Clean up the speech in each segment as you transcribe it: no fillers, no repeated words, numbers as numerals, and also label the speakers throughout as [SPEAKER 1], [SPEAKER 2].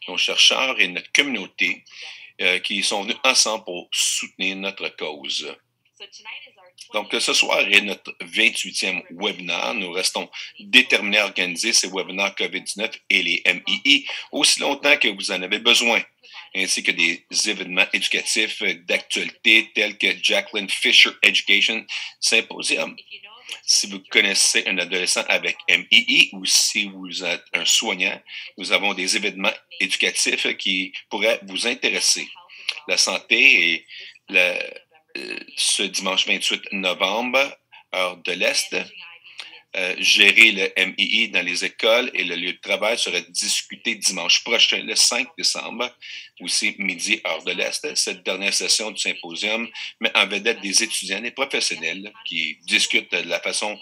[SPEAKER 1] nos chercheurs et notre communauté qui sont venus ensemble pour soutenir notre cause. Donc, ce soir est notre 28e webinaire. Nous restons déterminés à organiser ces webinaires COVID-19 et les MII aussi longtemps que vous en avez besoin, ainsi que des événements éducatifs d'actualité tels que Jacqueline Fisher Education Symposium. Si vous connaissez un adolescent avec MII ou si vous êtes un soignant, nous avons des événements éducatifs qui pourraient vous intéresser. La santé et ce dimanche 28 novembre, heure de l'Est, gérer le MII dans les écoles et le lieu de travail sera discuté dimanche prochain, le 5 décembre, aussi midi, heure de l'Est. Cette dernière session du symposium met en vedette des étudiants et professionnels qui discutent de la façon,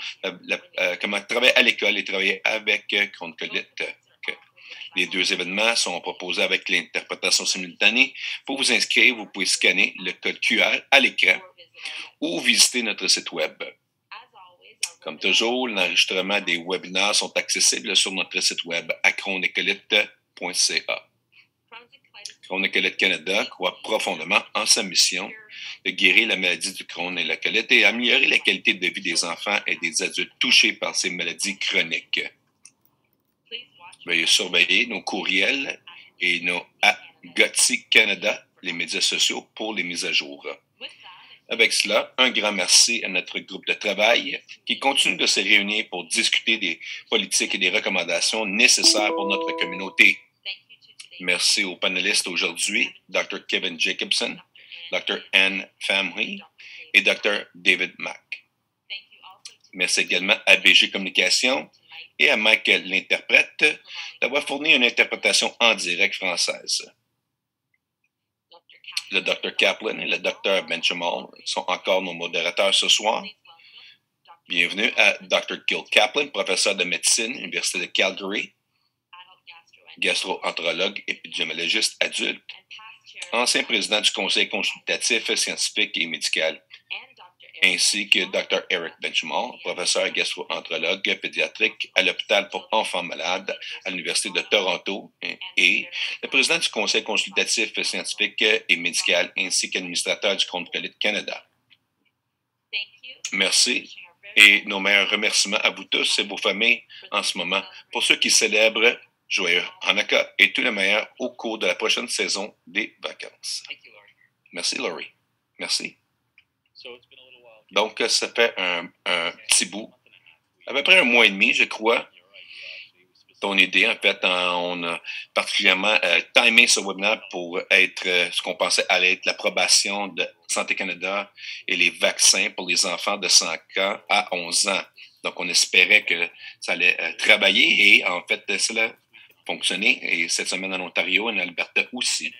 [SPEAKER 1] comment travailler à l'école et travailler avec Crohn-Colite. Les deux événements sont proposés avec l'interprétation simultanée. Pour vous inscrire, vous pouvez scanner le code QR à l'écran ou visiter notre site Web. Comme toujours, l'enregistrement des webinaires sont accessibles sur notre site Web à crohn-colite.ca. Crohn-Colite Canada croit profondément en sa mission de guérir la maladie du Crohn et la colite et améliorer la qualité de vie des enfants et des adultes touchés par ces maladies chroniques. Veuillez surveiller nos courriels et nos GOTSI Canada, les médias sociaux, pour les mises à jour. Avec cela, un grand merci à notre groupe de travail qui continue de se réunir pour discuter des politiques et des recommandations nécessaires pour notre communauté. Merci aux panélistes aujourd'hui, Dr. Kevin Jacobson, Dr. Anne Family et Dr. David Mack. Merci également à BG Communication et à Mike l'interprète d'avoir fourni une interprétation en direct française. Le Dr. Kaplan et le Dr. Benjamin sont encore nos modérateurs ce soir. Bienvenue à Dr. Gil Kaplan, professeur de médecine, Université de Calgary, gastro-entérologue, épidémiologiste adulte, ancien président du Conseil consultatif scientifique et médical, ainsi que Dr. Eric Benjamin, professeur gastro-entérologue pédiatrique à l'hôpital pour enfants malades à l'Université de Toronto et le président du Conseil consultatif scientifique et médical ainsi qu'administrateur du Crohn-Colite Canada. Merci et nos meilleurs remerciements à vous tous et vos familles en ce moment pour ceux qui célèbrent joyeux Hanukkah et tout le meilleur au cours de la prochaine saison des vacances. Merci, Laurie. Merci. Donc, ça fait un petit bout, à peu près un mois et demi, je crois. Ton idée, en fait, on a particulièrement timé ce webinaire pour être ce qu'on pensait allait être l'approbation de Santé Canada et les vaccins pour les enfants de 5 ans à 11 ans. Donc, on espérait que ça allait travailler et, en fait, cela a fonctionné. Et cette semaine en Ontario, en Alberta aussi.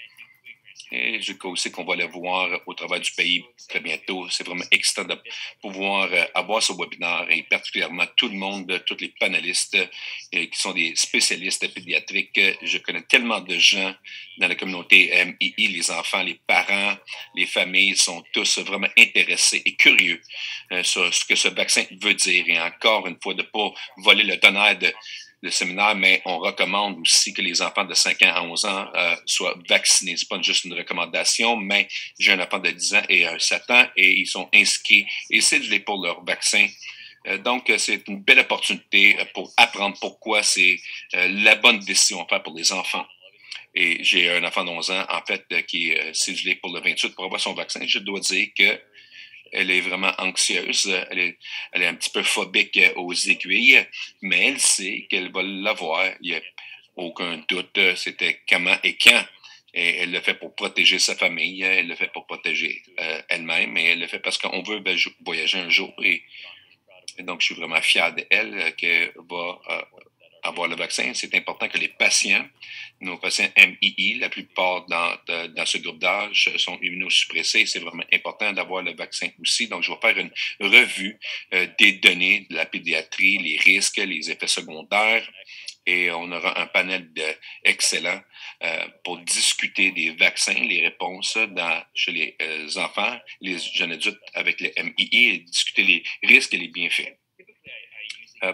[SPEAKER 1] Et je crois aussi qu'on va le voir au travers du pays très bientôt. C'est vraiment excitant de pouvoir avoir ce webinaire et particulièrement tout le monde, tous les panélistes qui sont des spécialistes pédiatriques. Je connais tellement de gens dans la communauté MII, les enfants, les parents, les familles sont tous vraiment intéressés et curieux sur ce que ce vaccin veut dire. Et encore une fois, de ne pas voler le tonnerre le séminaire, mais on recommande aussi que les enfants de 5 ans à 11 ans soient vaccinés. Ce n'est pas juste une recommandation, mais j'ai un enfant de 10 ans et 7 ans et ils sont inscrits et cédulés pour leur vaccin. Donc, c'est une belle opportunité pour apprendre pourquoi c'est la bonne décision à faire pour les enfants. Et j'ai un enfant de 11 ans, en fait, qui est cédulé pour le 28 pour avoir son vaccin. Je dois dire que elle est vraiment anxieuse, elle est un petit peu phobique aux aiguilles, mais elle sait qu'elle va l'avoir. Il n'y a aucun doute, c'était comment et quand. Et elle le fait pour protéger sa famille, elle le fait pour protéger elle-même, et elle le fait parce qu'on veut voyager un jour. Et donc, je suis vraiment fier d'elle qu'elle va avoir le vaccin. C'est important que les patients, nos patients MII, la plupart dans ce groupe d'âge sont immunosuppressés. C'est vraiment important d'avoir le vaccin aussi. Donc, je vais faire une revue des données de la pédiatrie, les risques, les effets secondaires. Et on aura un panel excellent pour discuter des vaccins, les réponses chez les enfants, les jeunes adultes avec les MII et discuter les risques et les bienfaits.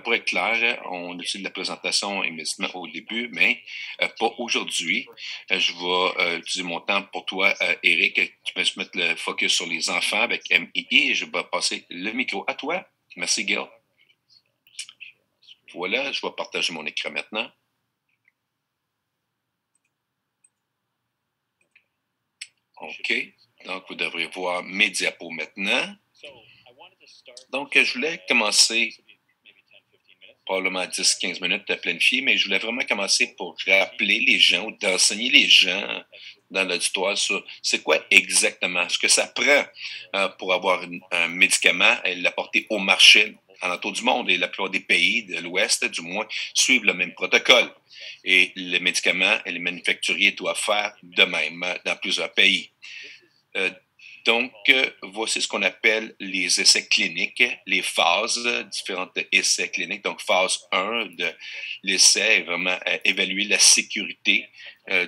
[SPEAKER 1] Pour être clair, on utilise la présentation immédiatement au début, mais pas aujourd'hui. Je vais utiliser mon temps pour toi, Eric. Tu peux se mettre le focus sur les enfants avec MII et je vais passer le micro à toi. Merci, Gil. Voilà, je vais partager mon écran maintenant. OK. Donc, vous devrez voir mes diapos maintenant. Donc, je voulais commencer probablement 10-15 minutes de planifier, mais je voulais vraiment commencer pour rappeler les gens ou d'enseigner les gens dans l'auditoire sur c'est quoi exactement ce que ça prend pour avoir un médicament et l'apporter au marché alentour du monde. Et la plupart des pays de l'Ouest, du moins, suivent le même protocole. Et les médicaments et les manufacturiers doivent faire de même dans plusieurs pays. Donc, voici ce qu'on appelle les essais cliniques, les phases, différentes essais cliniques. Donc, phase 1 de l'essai est vraiment évaluer la sécurité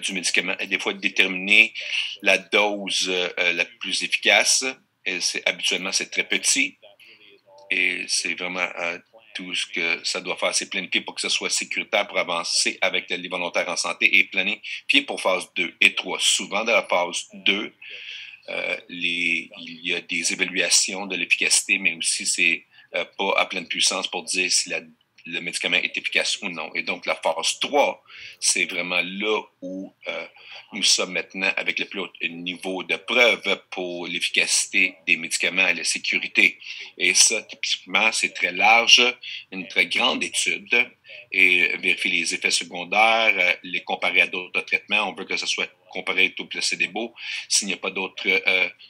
[SPEAKER 1] du médicament et des fois déterminer la dose la plus efficace. Et habituellement, c'est très petit et c'est vraiment tout ce que ça doit faire, c'est planifier pour que ce soit sécuritaire pour avancer avec les volontaires en santé et planifier pour phase 2 et 3. Souvent, dans la phase 2, il y a des évaluations de l'efficacité, mais aussi c'est pas à pleine puissance pour dire si le médicament est efficace ou non. Et donc, la phase 3, c'est vraiment là où nous sommes maintenant avec le plus haut niveau de preuve pour l'efficacité des médicaments et la sécurité. Et ça, typiquement, c'est très large, une très grande étude et vérifier les effets secondaires, les comparer à d'autres traitements. On veut que ce soit comparé au placebo. S'il n'y a pas d'autres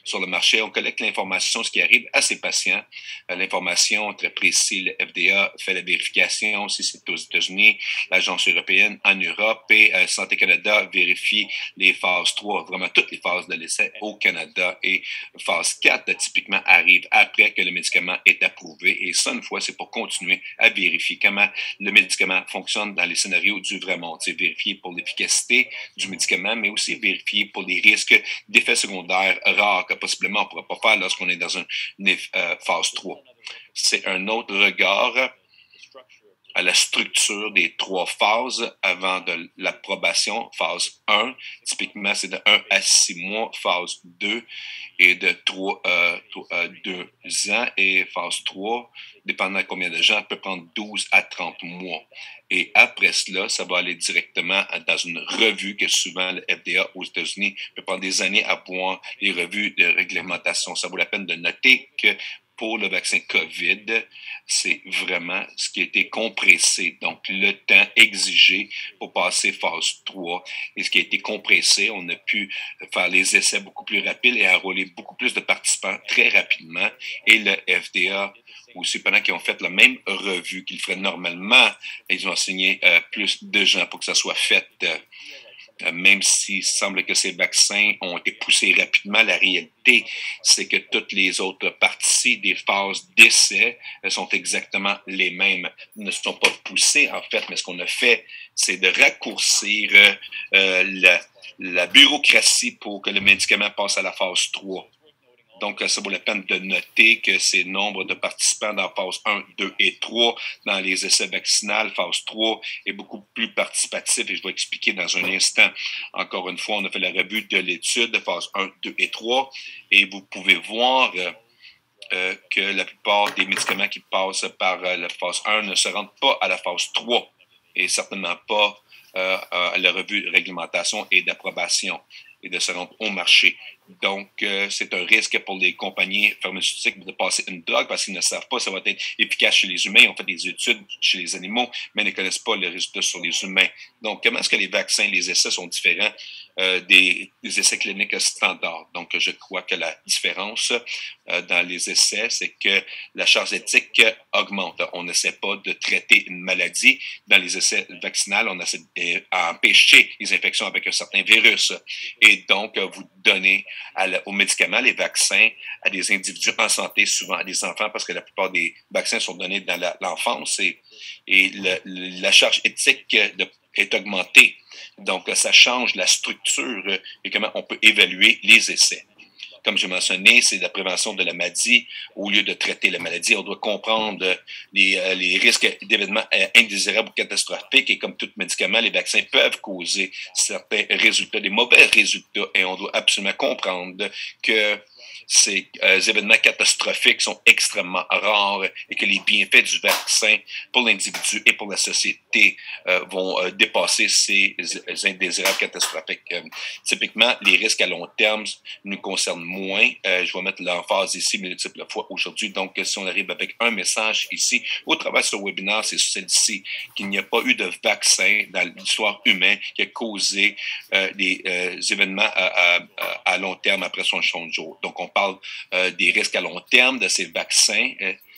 [SPEAKER 1] sur le marché, on collecte l'information, ce qui arrive à ces patients. L'information très précise, le FDA fait la vérification, si c'est aux États-Unis, l'Agence européenne en Europe et Santé Canada vérifie les phases 3, vraiment toutes les phases de l'essai au Canada. Et phase 4, typiquement, arrive après que le médicament est approuvé. Et ça, une fois, c'est pour continuer à vérifier comment le médicament fonctionne dans les scénarios du vrai monde. C'est vérifier pour l'efficacité du médicament, mais aussi vérifier pour les risques d'effets secondaires rares que possiblement on ne pourra pas faire lorsqu'on est dans une phase 3. C'est un autre regard à la structure des 3 phases avant de l'approbation. Phase 1, typiquement, c'est de 1 à 6 mois. Phase 2 est de 2 ans. Et phase 3, dépendant de combien de gens, peut prendre 12 à 30 mois. Et après cela, ça va aller directement dans une revue que souvent le FDA aux États-Unis peut prendre des années à voir les revues de réglementation. Ça vaut la peine de noter que pour le vaccin COVID, c'est vraiment ce qui a été compressé. Donc, le temps exigé pour passer phase 3 et ce qui a été compressé, on a pu faire les essais beaucoup plus rapides et enrôler beaucoup plus de participants très rapidement. Et le FDA aussi, pendant qu'ils ont fait la même revue qu'ils feraient normalement, ils ont enseigné plus de gens pour que ça soit fait. Même s'il semble que ces vaccins ont été poussés rapidement, la réalité, c'est que toutes les autres parties des phases d'essai sont exactement les mêmes. Ne sont pas poussées, en fait, mais ce qu'on a fait, c'est de raccourcir la bureaucratie pour que le médicament passe à la phase 3. Donc, ça vaut la peine de noter que ces nombres de participants dans phase 1, 2 et 3, dans les essais vaccinaux, phase 3 est beaucoup plus participatif et je vais expliquer dans un instant. Encore une fois, on a fait la revue de l'étude de phase 1, 2 et 3 et vous pouvez voir que la plupart des médicaments qui passent par la phase 1 ne se rendent pas à la phase 3 et certainement pas à la revue de réglementation et d'approbation et de se rendre au marché. Donc, c'est un risque pour les compagnies pharmaceutiques de passer une drogue parce qu'ils ne savent pas si ça va être efficace chez les humains. On fait des études chez les animaux, mais ne connaissent pas le résultat sur les humains. Donc, comment est-ce que les vaccins, les essais sont différents des essais cliniques standards? Donc, je crois que la différence dans les essais, c'est que la charge éthique augmente. On n'essaie pas de traiter une maladie. Dans les essais vaccinaux, on essaie d'empêcher les infections avec un certain virus. Et donc, vous donnez aux médicaments, les vaccins, à des individus en santé, souvent à des enfants, parce que la plupart des vaccins sont donnés dans l'enfance et la charge éthique est augmentée. Donc, ça change la structure et comment on peut évaluer les essais. comme je mentionné, c'est la prévention de la maladie au lieu de traiter la maladie. On doit comprendre les risques d'événements indésirables ou catastrophiques et comme tout médicament, les vaccins peuvent causer certains résultats, des mauvais résultats et on doit absolument comprendre que ces événements catastrophiques sont extrêmement rares et que les bienfaits du vaccin pour l'individu et pour la société vont dépasser ces indésirables catastrophiques. Typiquement, les risques à long terme nous concernent moins. Je vais mettre l'emphase ici multiples fois aujourd'hui. Donc, si on arrive avec un message ici, au travers de ce webinaire, c'est celle-ci, qu'il n'y a pas eu de vaccin dans l'histoire humaine qui a causé des événements à long terme après 60 jours. Donc, on parle des risques à long terme de ces vaccins,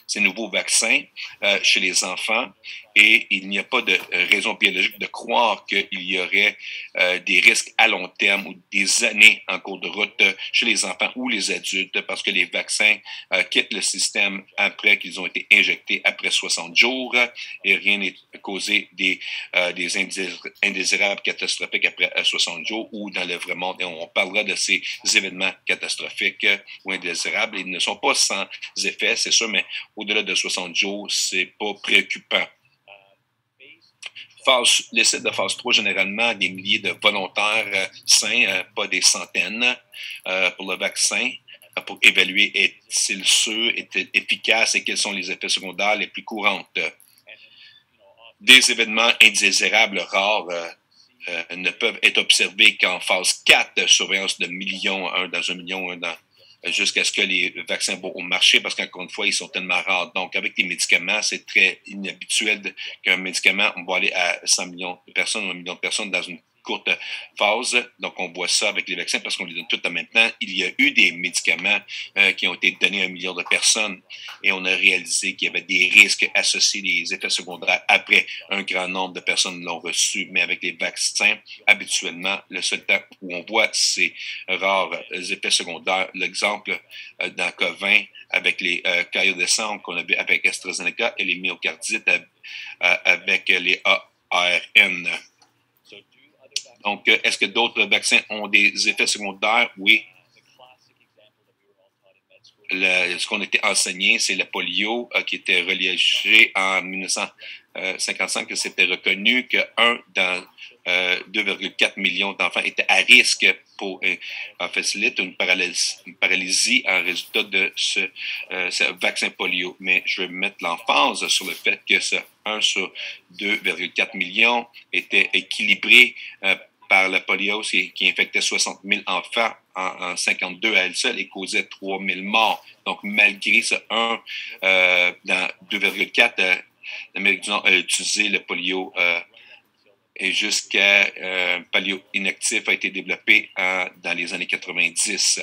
[SPEAKER 1] ces nouveaux vaccins chez les enfants. Et il n'y a pas de raison biologique de croire qu'il y aurait des risques à long terme ou des années en cours de route chez les enfants ou les adultes parce que les vaccins quittent le système après qu'ils ont été injectés après 60 jours et rien n'est causé des indésirables catastrophiques après 60 jours ou dans le vrai monde. Et on parlera de ces événements catastrophiques ou indésirables. Ils ne sont pas sans effet, c'est sûr, mais au-delà de 60 jours, c'est pas préoccupant. Les sites de phase 3, généralement, des milliers de volontaires sains, pas des centaines, pour le vaccin, pour évaluer est-il sûr, est-il efficace et quels sont les effets secondaires les plus courants. Des événements indésirables rares ne peuvent être observés qu'en phase 4, surveillance de millions, un dans un million, un dans jusqu'à ce que les vaccins vont au marché, parce qu'encore une fois, ils sont tellement rares. Donc, avec les médicaments, c'est très inhabituel qu'un médicament, on va aller à 100 millions de personnes ou 1 million de personnes dans une courte phase. Donc, on voit ça avec les vaccins parce qu'on les donne tout en même temps. Il y a eu des médicaments qui ont été donnés à 1 million de personnes et on a réalisé qu'il y avait des risques associés, des effets secondaires après un grand nombre de personnes l'ont reçu. Mais avec les vaccins, habituellement, le seul temps où on voit ces rares effets secondaires, l'exemple dans le cas 20 avec les caillots de sang qu'on a vu avec AstraZeneca et les myocardites avec les ARN. Donc, est-ce que d'autres vaccins ont des effets secondaires? Oui. Ce qu'on était enseigné, c'est le polio qui était relié en 1955, que c'était reconnu qu'un dans 2,4 millions d'enfants étaient à risque pour une paralysie en résultat de ce vaccin polio. Mais je vais mettre l'emphase sur le fait que ce 1 sur 2,4 millions était équilibré par la poliose qui infectait 60 000 enfants en 52 à elle seule et causait 3 000 morts. Donc, malgré ce 1 dans 2,4, l'Amérique du Nord a utilisé le polio et jusqu'à polio inactif a été développé dans les années 90.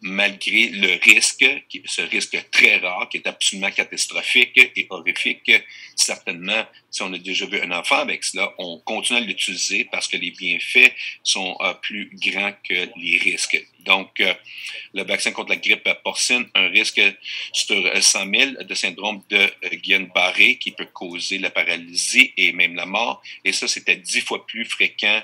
[SPEAKER 1] Malgré le risque, ce risque très rare, qui est absolument catastrophique et horrifique, certainement, si on a déjà vu un enfant avec cela, on continue à l'utiliser parce que les bienfaits sont plus grands que les risques. Donc, le vaccin contre la grippe porcine, un risque sur 100 000 de syndrome de Guillain-Barré qui peut causer la paralysie et même la mort. Et ça, c'était 10 fois plus fréquent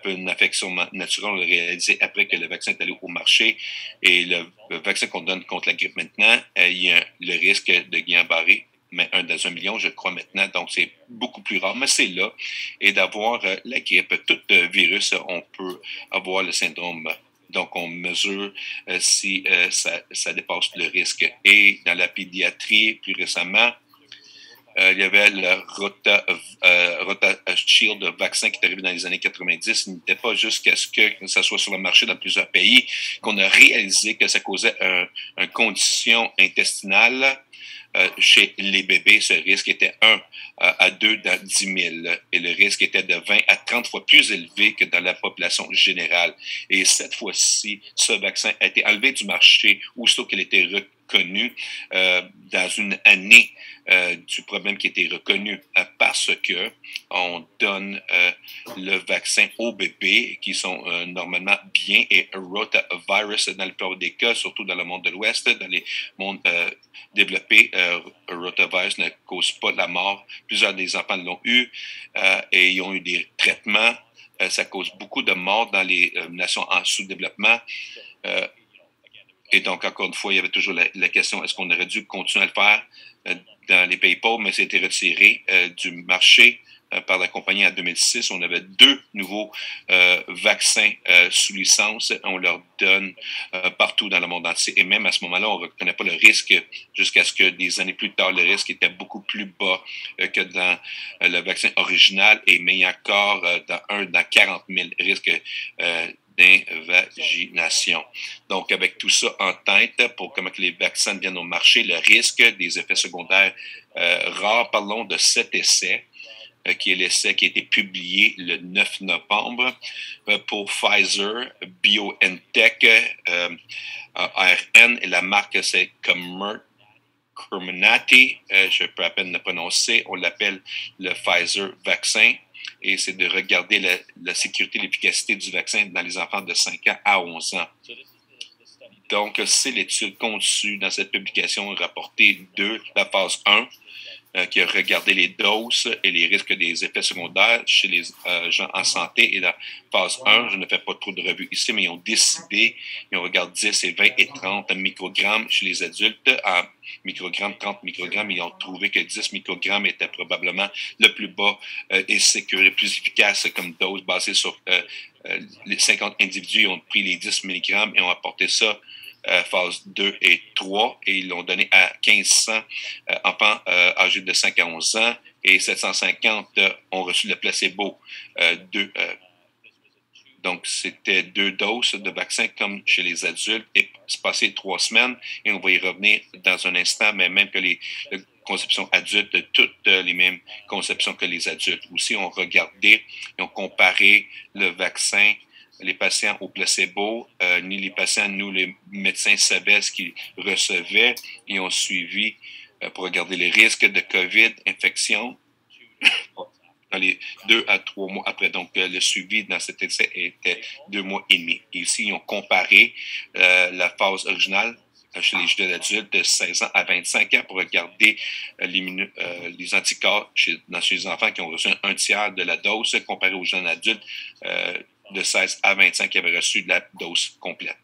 [SPEAKER 1] une affection naturelle, on l'a réalisé après que le vaccin est allé au marché. Et le vaccin qu'on donne contre la grippe maintenant, il y a le risque de Guillain-Barré, mais 1 dans 1 million, je crois maintenant. Donc, c'est beaucoup plus rare, mais c'est là. Et d'avoir la grippe, tout virus, on peut avoir le syndrome. Donc, on mesure si ça dépasse le risque. Et dans la pédiatrie, plus récemment, il y avait le RotaShield vaccin qui est arrivé dans les années 90. Il n'était pas jusqu'à ce que ça soit sur le marché dans plusieurs pays qu'on a réalisé que ça causait une condition intestinale chez les bébés. Ce risque était 1 à 2 dans 10 000 et le risque était de 20 à 30 fois plus élevé que dans la population générale. Et cette fois-ci, ce vaccin a été enlevé du marché aussitôt qu'il était reconnu dans une année du problème qui a été reconnu parce que on donne le vaccin aux bébés qui sont normalement bien et rotavirus dans le plupart des cas, surtout dans le monde de l'Ouest, dans les mondes développés, rotavirus ne cause pas la mort. Plusieurs des enfants l'ont eu et ils ont eu des traitements. Ça cause beaucoup de morts dans les nations en sous-développement. Et donc, encore une fois, il y avait toujours la question, est-ce qu'on aurait dû continuer à le faire dans les pays pauvres, mais c'était retiré du marché par la compagnie en 2006. On avait 2 nouveaux vaccins sous licence. On leur donne partout dans le monde entier. Et même à ce moment-là, on ne reconnaît pas le risque jusqu'à ce que des années plus tard, le risque était beaucoup plus bas que dans le vaccin original et mais il y a encore dans 40 000 risques d'invagination. Donc, avec tout ça en tête, pour comment que les vaccins viennent au marché, le risque des effets secondaires rares, parlons de 7 essais, qui est l'essai qui a été publié le 9 novembre pour Pfizer, BioNTech, ARN, et la marque c'est Comirnaty, je peux à peine le prononcer, on l'appelle le Pfizer vaccin, et c'est de regarder la sécurité et l'efficacité du vaccin dans les enfants de 5 ans à 11 ans. Donc, c'est l'étude conçue dans cette publication rapportée de la phase 1, qui a regardé les doses et les risques des effets secondaires chez les gens en santé. Et la phase 1, je ne fais pas trop de revues ici, mais ils ont décidé, ils ont regardé 10 et 20 et 30 microgrammes chez les adultes. En microgrammes, 30 microgrammes, ils ont trouvé que 10 microgrammes était probablement le plus bas et sécurité, plus efficace comme dose basée sur les 50 individus. Ils ont pris les 10 milligrammes et ont apporté ça phase 2 et 3, et ils l'ont donné à 1500 enfants âgés de 5 à 11 ans, et 750 ont reçu le placebo. Donc, c'était 2 doses de vaccin comme chez les adultes, et c'est passé 3 semaines, et on va y revenir dans un instant, mais même que les conceptions adultes, toutes les mêmes conceptions que les adultes. Aussi, on regardé et on comparé le vaccin les patients au placebo, ni les patients, nous, les médecins savaient ce qu'ils recevaient et ont suivi pour regarder les risques de COVID, infection, dans les 2 à 3 mois après. Donc, le suivi dans cet essai était 2 mois et demi. Et ici, ils ont comparé la phase originale chez les jeunes adultes de 16 ans à 25 ans pour regarder les anticorps chez les enfants qui ont reçu un tiers de la dose comparé aux jeunes adultes de 16 à 25 qui avaient reçu de la dose complète.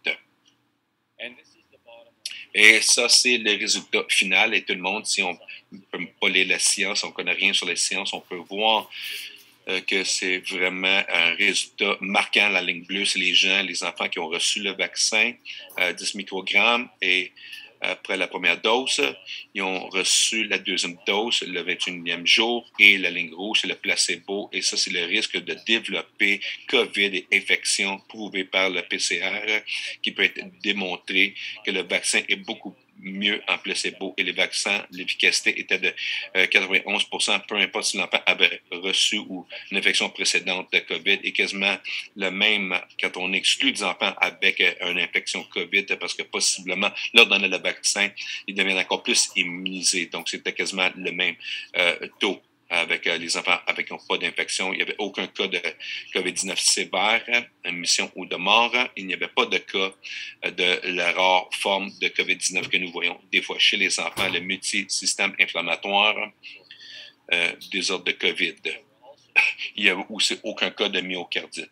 [SPEAKER 1] Et ça, c'est le résultat final. Et tout le monde, si on ne peut pas lire la science, on ne connaît rien sur les sciences, on peut voir que c'est vraiment un résultat marquant. La ligne bleue, c'est les enfants qui ont reçu le vaccin, 10 microgrammes, et après la première dose, ils ont reçu la deuxième dose le 21e jour, et la ligne rouge, c'est le placebo, et ça, c'est le risque de développer COVID et infection prouvé par le PCR, qui peut être démontré que le vaccin est beaucoup mieux en placebo, et les vaccins, l'efficacité était de 91%, peu importe si l'enfant avait reçu ou une infection précédente de COVID, et quasiment le même quand on exclut des enfants avec une infection COVID, parce que possiblement, leur donner le vaccin, ils deviennent encore plus immunisés. Donc, c'était quasiment le même taux avec les enfants avec pas d'infection. Il n'y avait aucun cas de COVID-19 sévère, admission ou de mort. Il n'y avait pas de cas de la rare forme de COVID-19 que nous voyons des fois chez les enfants, le multisystème inflammatoire, désordre de COVID. Il n'y a aussi aucun cas de myocardite.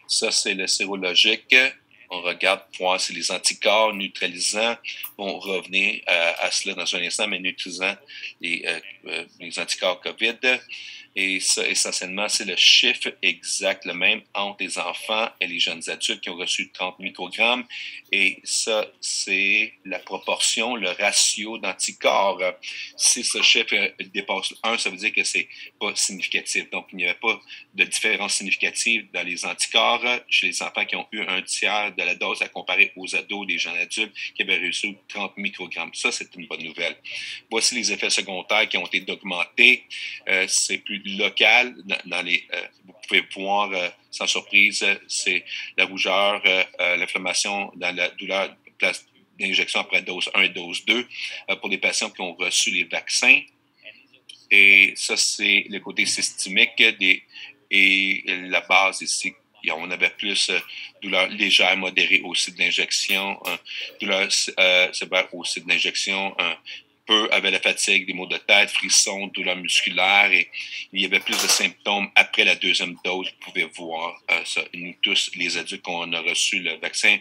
[SPEAKER 1] Ça, c'est le sérologique. On regarde pour voir si les anticorps neutralisants vont revenir à cela dans un instant, mais neutralisant les anticorps COVID. Et ça, essentiellement, c'est le chiffre exact, le même entre les enfants et les jeunes adultes qui ont reçu 30 microgrammes. Et ça, c'est la proportion, le ratio d'anticorps. Si ce chiffre dépasse 1, ça veut dire que c'est pas significatif. Donc, il n'y avait pas de différence significative dans les anticorps chez les enfants qui ont eu un tiers de la dose à comparer aux ados des jeunes adultes qui avaient reçu 30 microgrammes. Ça, c'est une bonne nouvelle. Voici les effets secondaires qui ont été documentés. C'est plus local. Vous pouvez voir, sans surprise, c'est la rougeur, l'inflammation dans la douleur d'injection après dose 1 et dose 2 pour les patients qui ont reçu les vaccins. Et ça, c'est le côté systémique et la base ici. On avait plus douleur légère, modérée au site d'injection, douleur sévère au site d'injection, peu avaient la fatigue, des maux de tête, frissons, douleurs musculaires, et il y avait plus de symptômes après la deuxième dose. Vous pouvez voir ça. Nous tous, les adultes qu'on a reçu le vaccin,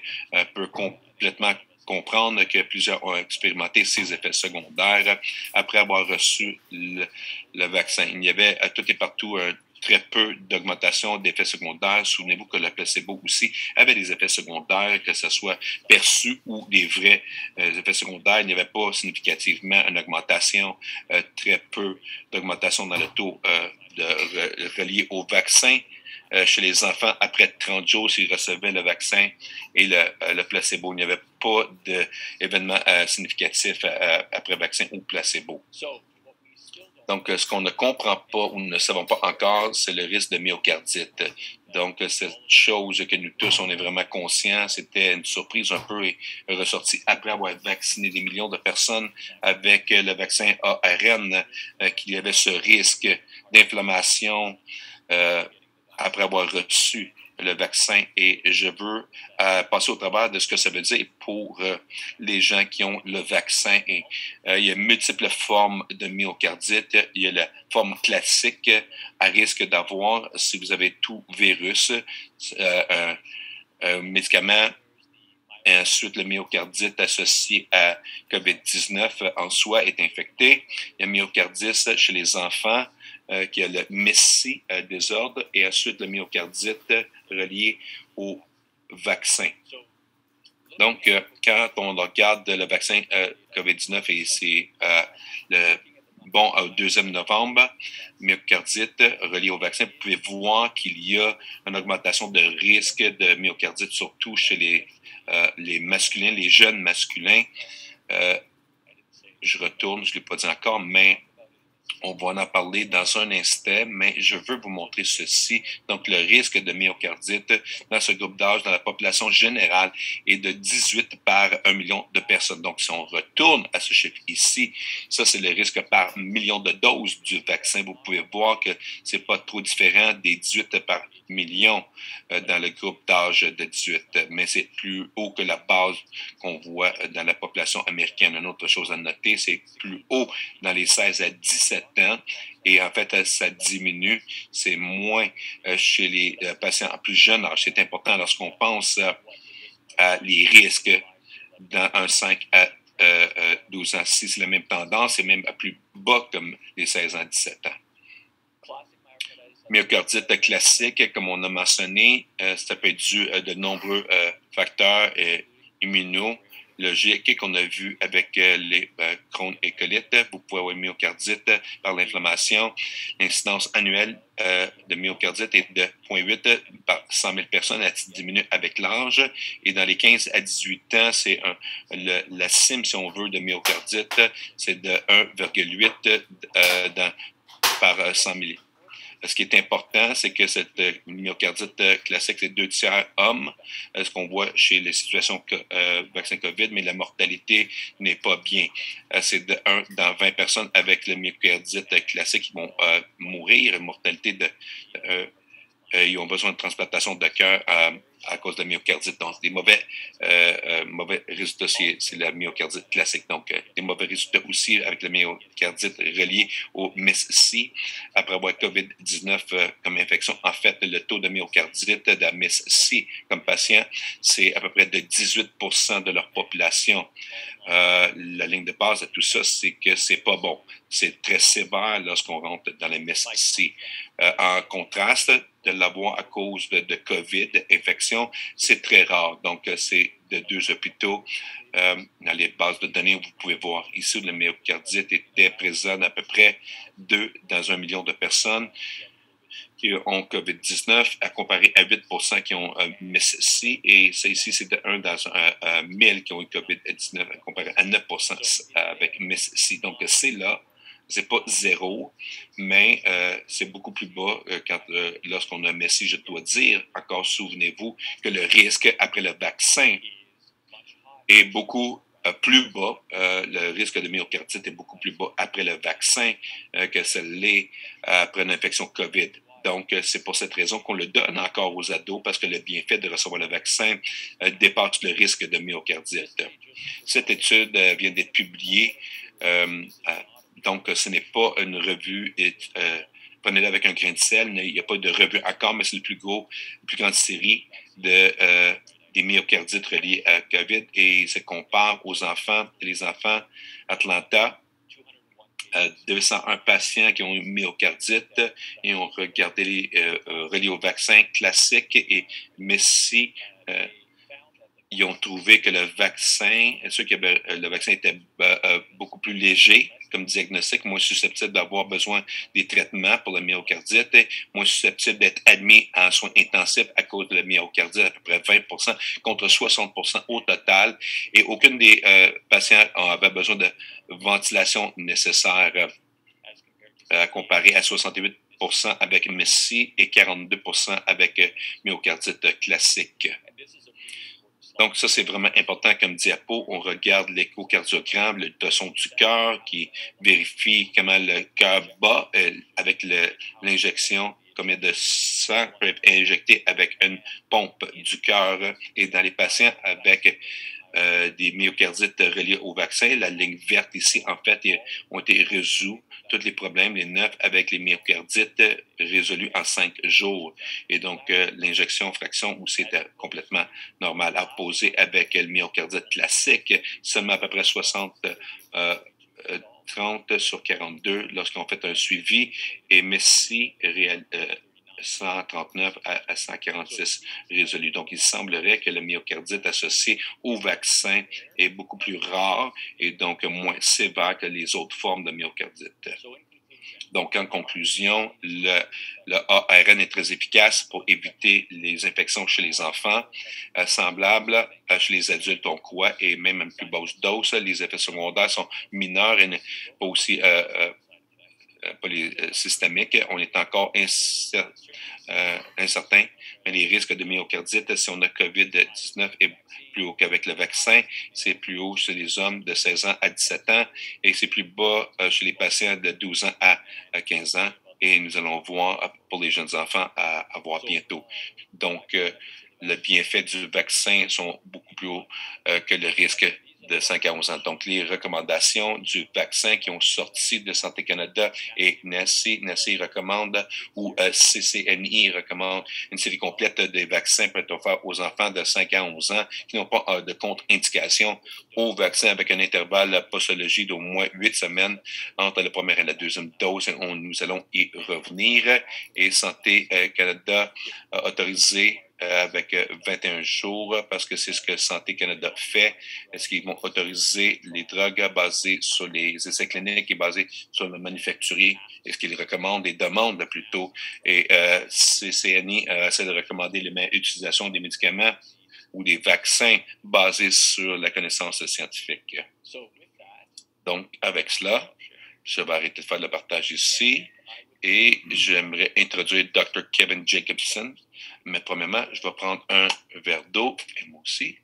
[SPEAKER 1] peuvent complètement comprendre que plusieurs ont expérimenté ces effets secondaires après avoir reçu le vaccin. Il y avait à tout et partout très peu d'augmentation d'effets secondaires. Souvenez-vous que le placebo aussi avait des effets secondaires, que ce soit perçus ou des vrais effets secondaires. Il n'y avait pas significativement une augmentation, très peu d'augmentation dans le taux relié au vaccin. Chez les enfants, après 30 jours, s'ils recevaient le vaccin et le placebo, il n'y avait pas d'événement significatif après vaccin ou placebo. Donc, ce qu'on ne comprend pas ou ne savons pas encore, c'est le risque de myocardite. Donc, cette chose que nous tous, on est vraiment conscients, c'était une surprise un peu et ressortie après avoir vacciné des millions de personnes avec le vaccin ARN, qu'il y avait ce risque d'inflammation après avoir reçu le vaccin. Et je veux passer au travers de ce que ça veut dire pour les gens qui ont le vaccin. Et, il y a multiples formes de myocardite. Il y a la forme classique à risque d'avoir si vous avez tout virus, un médicament. Et ensuite, le myocardite associé à COVID-19 en soi est infecté. Il y a myocardite chez les enfants, qui a le MESI désordre, et ensuite le myocardite relié au vaccin. Donc, quand on regarde le vaccin COVID-19, et c'est le 2e novembre, myocardite relié au vaccin, vous pouvez voir qu'il y a une augmentation de risque de myocardite, surtout chez les masculins, les jeunes masculins. Je retourne, je ne l'ai pas dit encore, mais on va en parler dans un instant, mais je veux vous montrer ceci. Donc, le risque de myocardite dans ce groupe d'âge, dans la population générale, est de 18 par 1 million de personnes. Donc, si on retourne à ce chiffre ici, ça, c'est le risque par million de doses du vaccin. Vous pouvez voir que c'est pas trop différent des 18 par million dans le groupe d'âge de 18, mais c'est plus haut que la base qu'on voit dans la population américaine. Une autre chose à noter, c'est plus haut dans les 16 à 17 ans, et en fait, ça diminue. C'est moins chez les patients en plus jeune âge. C'est important lorsqu'on pense à les risques dans un 5 à 12 ans. Si c'est la même tendance, c'est même à plus bas comme les 16 ans à 17 ans. Myocardite classique, comme on a mentionné, ça peut être dû à de nombreux facteurs immunologiques qu'on a vu avec les Crohn et colite. Vous pouvez avoir myocardite par l'inflammation. L'incidence annuelle de myocardite est de 0,8 par 100 000 personnes. Elle diminue avec l'âge. Et dans les 15 à 18 ans, c'est la cime, si on veut, de myocardite, c'est de 1,8 par 100 000. Ce qui est important, c'est que cette myocardite classique, c'est 2 tiers hommes, ce qu'on voit chez les situations vaccin COVID, mais la mortalité n'est pas bien. C'est de 1 dans 20 personnes avec le myocardite classique qui vont mourir. Une mortalité ils ont besoin de transplantation de cœur à cause de la myocardite. Donc, des mauvais résultats, c'est la myocardite classique. Donc, des mauvais résultats aussi avec la myocardite reliée au MIS-C. Après avoir COVID-19 comme infection, en fait, le taux de myocardite de la MIS-C comme patient, c'est à peu près de 18% de leur population. La ligne de base de tout ça, c'est que c'est pas bon. C'est très sévère lorsqu'on rentre dans la MIS-C. En contraste, de l'avoir à cause de COVID, d'infection, c'est très rare. Donc, c'est de 2 hôpitaux. Dans les bases de données, vous pouvez voir ici, le myocardite était présent à peu près 2 dans 1 million de personnes qui ont COVID-19, à comparer à 8% qui ont MIS-C, et ça ici, c'est de 1 dans 1000 qui ont eu COVID-19, à comparer à 9% avec MIS-C. Donc, c'est là. C'est pas 0, mais c'est beaucoup plus bas lorsqu'on a Messi, je dois dire. Encore, souvenez-vous que le risque après le vaccin est beaucoup plus bas. Le risque de myocardite est beaucoup plus bas après le vaccin que ce l'est après une infection COVID. Donc, c'est pour cette raison qu'on le donne encore aux ados, parce que le bienfait de recevoir le vaccin dépasse le risque de myocardite. Cette étude vient d'être publiée Donc, ce n'est pas une revue, prenez-le avec un grain de sel, il n'y a pas de revue encore, mais c'est la plus grande série des myocardites reliés à COVID et il se compare aux enfants, les enfants Atlanta, 201 patients qui ont eu myocardite et ont regardé les reliés au vaccin classique et Messi. Ils ont trouvé que le vaccin était beaucoup plus léger comme diagnostic, moins susceptible d'avoir besoin des traitements pour le myocardite, moins susceptible d'être admis en soins intensifs à cause de la myocardite, à peu près 20% contre 60% au total. Et aucun des patients avait besoin de ventilation nécessaire comparé à 68% avec Messi et 42% avec myocardite classique. Donc, ça, c'est vraiment important comme diapo. On regarde l'échocardiogramme, le ultrason du cœur qui vérifie comment le cœur bat avec l'injection, combien de sang peut être injecté avec une pompe du cœur. Et dans les patients avec des myocardites reliés au vaccin, la ligne verte ici, en fait, ont été résolus. Tous les problèmes, les 9 avec les myocardites résolus en 5 jours. Et donc, l'injection fraction où c'était complètement normal à poser avec le myocardite classique, seulement à peu près 30 sur 42 lorsqu'on fait un suivi. Et Messi, 139 à 146 résolus. Donc, il semblerait que le myocardite associé au vaccin est beaucoup plus rare et donc moins sévère que les autres formes de myocardite. Donc, en conclusion, le ARN est très efficace pour éviter les infections chez les enfants. Semblable chez les adultes, on croit, et même à une plus basse dose, les effets secondaires sont mineurs et pas aussi systémiques. On est encore incertain, mais les risques de myocardite, si on a COVID-19, est plus haut qu'avec le vaccin. C'est plus haut chez les hommes de 16 ans à 17 ans et c'est plus bas chez les patients de 12 ans à 15 ans. Et nous allons voir pour les jeunes enfants à voir bientôt. Donc, le bienfait du vaccin sont beaucoup plus hauts que le risque de 5 à 11 ans. Donc, les recommandations du vaccin qui ont sorti de Santé Canada et NACI recommande ou CCNI recommande une série complète des vaccins pour être offerts aux enfants de 5 à 11 ans qui n'ont pas de contre-indication au vaccin avec un intervalle postologie d'au moins 8 semaines entre la première et la deuxième dose. Nous allons y revenir. Et Santé Canada a autorisé avec 21 jours, parce que c'est ce que Santé Canada fait. Est-ce qu'ils vont autoriser les drogues basées sur les essais cliniques et basées sur le manufacturier? Est-ce qu'ils recommandent et demandent plutôt? Et CCNI essaie de recommander l'utilisation des médicaments ou des vaccins basés sur la connaissance scientifique. Donc, avec cela, je vais arrêter de faire le partage ici. Et j'aimerais introduire Dr. Kevin Jacobson. Mais premièrement, je vais prendre un verre d'eau, et moi aussi.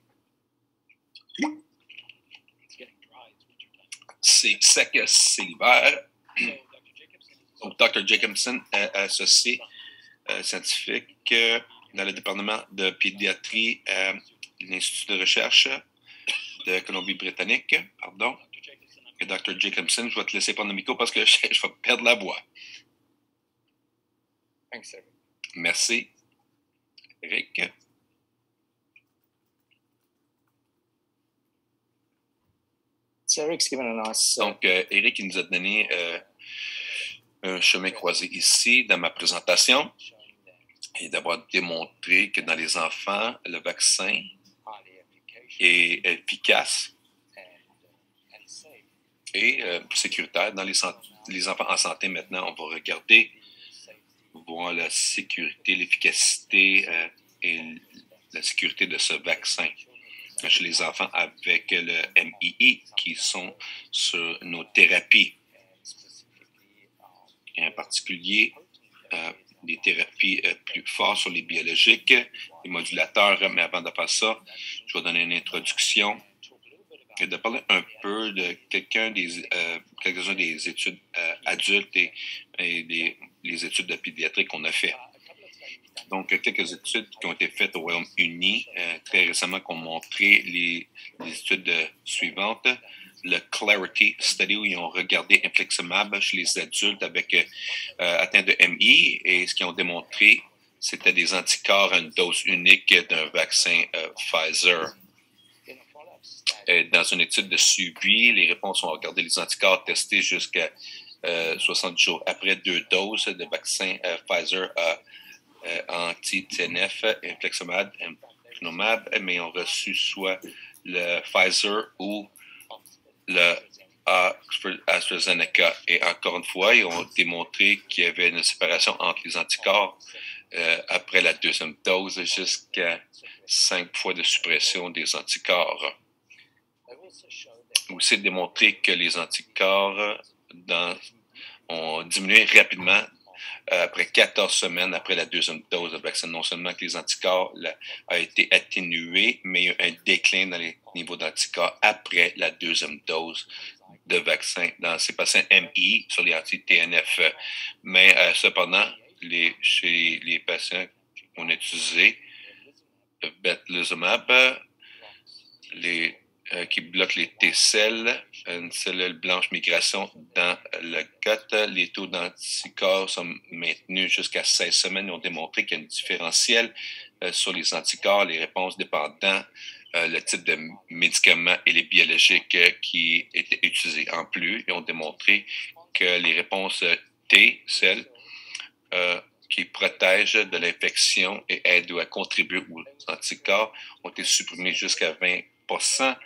[SPEAKER 1] C'est sec, c'est l'hiver. Donc, Dr. Jacobson est associé scientifique dans le département de pédiatrie à l'Institut de recherche de Colombie-Britannique. Pardon. Et Dr. Jacobson, je vais te laisser prendre le micro parce que je vais perdre la voix. Merci. Eric. Donc, Eric, il nous a donné un chemin croisé ici dans ma présentation et d'avoir démontré que dans les enfants, le vaccin est efficace et sécuritaire. Dans les enfants en santé, maintenant, on va regarder voir la sécurité, l'efficacité et la sécurité de ce vaccin chez les enfants avec le MII qui sont sur nos thérapies. Et en particulier, des thérapies plus fortes sur les biologiques, les modulateurs. Mais avant de faire ça, je vais donner une introduction et de parler un peu de quelques-uns des études adultes et les études de pédiatrie qu'on a fait. Donc, quelques études qui ont été faites au Royaume-Uni très récemment qui ont montré les études suivantes. le Clarity Study où ils ont regardé infliximab chez les adultes avec atteints de MI et ce qu'ils ont démontré, c'était des anticorps à une dose unique d'un vaccin Pfizer. Dans une étude de suivi, les réponses ont regardé les anticorps testés jusqu'à 60 jours après 2 doses de vaccin Pfizer anti-TNF, infliximab, mais ils ont reçu soit le Pfizer ou le AstraZeneca. Et encore une fois, ils ont démontré qu'il y avait une séparation entre les anticorps après la deuxième dose jusqu'à 5 fois de suppression des anticorps. Aussi démontré que les anticorps ont diminué rapidement après 14 semaines après la deuxième dose de vaccin. Non seulement que les anticorps ont été atténués, mais il y a eu un déclin dans les niveaux d'anticorps après la deuxième dose de vaccin dans ces patients MI sur les anti-TNF. Mais cependant, chez les patients qu'on a utilisé, le betlicimab, qui bloque les T-cells, une cellule blanche migration dans le gut. Les taux d'anticorps sont maintenus jusqu'à 16 semaines. Ils ont démontré qu'il y a un différentiel sur les anticorps, les réponses dépendant le type de médicaments et les biologiques qui étaient utilisés. En plus, ils ont démontré que les réponses T, celles qui protègent de l'infection et aident à contribuer aux anticorps, ont été supprimées jusqu'à 20%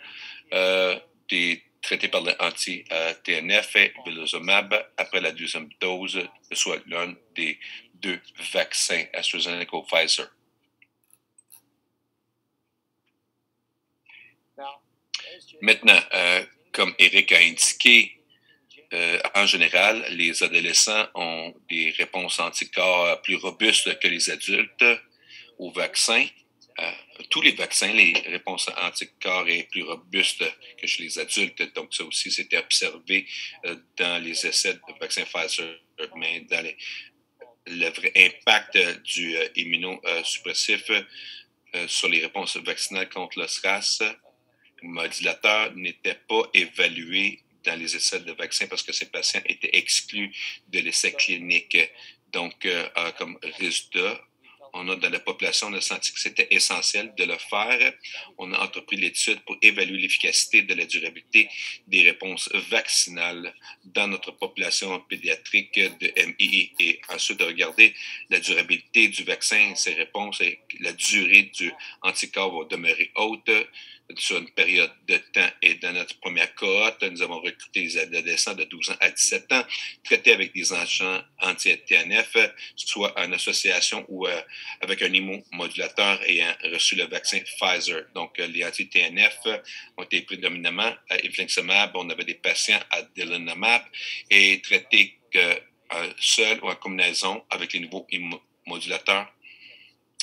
[SPEAKER 1] des traités par l'anti-TNF et velozumab après la deuxième dose, soit l'un des 2 vaccins AstraZeneca ou Pfizer. Maintenant, comme Eric a indiqué, en général, les adolescents ont des réponses anticorps plus robustes que les adultes aux vaccins. Tous les vaccins, les réponses anticorps est plus robuste que chez les adultes. Donc, ça aussi, c'était observé dans les essais de vaccin Pfizer. Mais dans le vrai impact du immunosuppressif sur les réponses vaccinales contre le SRAS modulateur n'était pas évalué dans les essais de vaccins parce que ces patients étaient exclus de l'essai clinique. Donc, comme résultat, on a dans la population, on a senti que c'était essentiel de le faire. On a entrepris l'étude pour évaluer l'efficacité de la durabilité des réponses vaccinales dans notre population pédiatrique de MI et ensuite de regarder la durabilité du vaccin, ses réponses et la durée du anticorps va demeurer haute sur une période de temps. Et dans notre première cohorte, nous avons recruté les adolescents de 12 ans à 17 ans traités avec des agents anti-TNF, soit en association ou avec un immunomodulateur ayant reçu le vaccin Pfizer. Donc, les anti-TNF ont été prédominamment à infliximab. On avait des patients à adalimumab et traités seuls ou en combinaison avec les nouveaux immunomodulateurs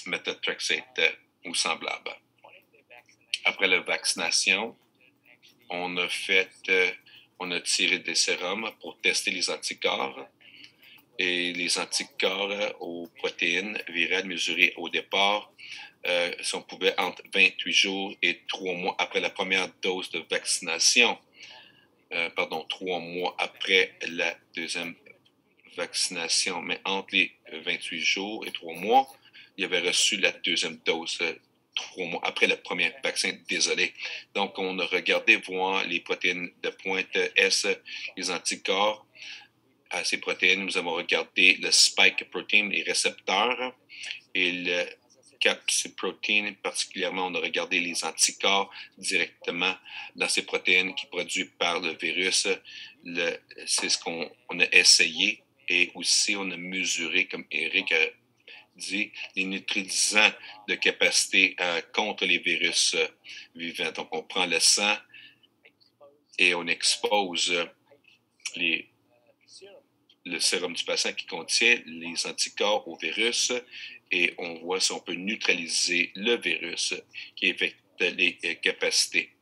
[SPEAKER 1] methotrexate ou semblables. Après la vaccination, on a tiré des sérums pour tester les anticorps. Et les anticorps aux protéines virales mesurés au départ, si on pouvait entre 28 jours et 3 mois après la première dose de vaccination, 3 mois après la deuxième vaccination, mais entre les 28 jours et 3 mois, il avait reçu la deuxième dose 3 mois après le premier vaccin, désolé. Donc, on a regardé voir les protéines de pointe S, les anticorps à ces protéines. Nous avons regardé le spike protein, les récepteurs, et le capsid protein. Particulièrement, on a regardé les anticorps directement dans ces protéines qui sont produites par le virus. C'est ce qu'on a essayé. Et aussi, on a mesuré, comme Eric a dit, les neutralisants de capacité contre les virus vivants. Donc, on prend le sang et on expose le sérum du patient qui contient les anticorps au virus et on voit si on peut neutraliser le virus qui affecte les capacités.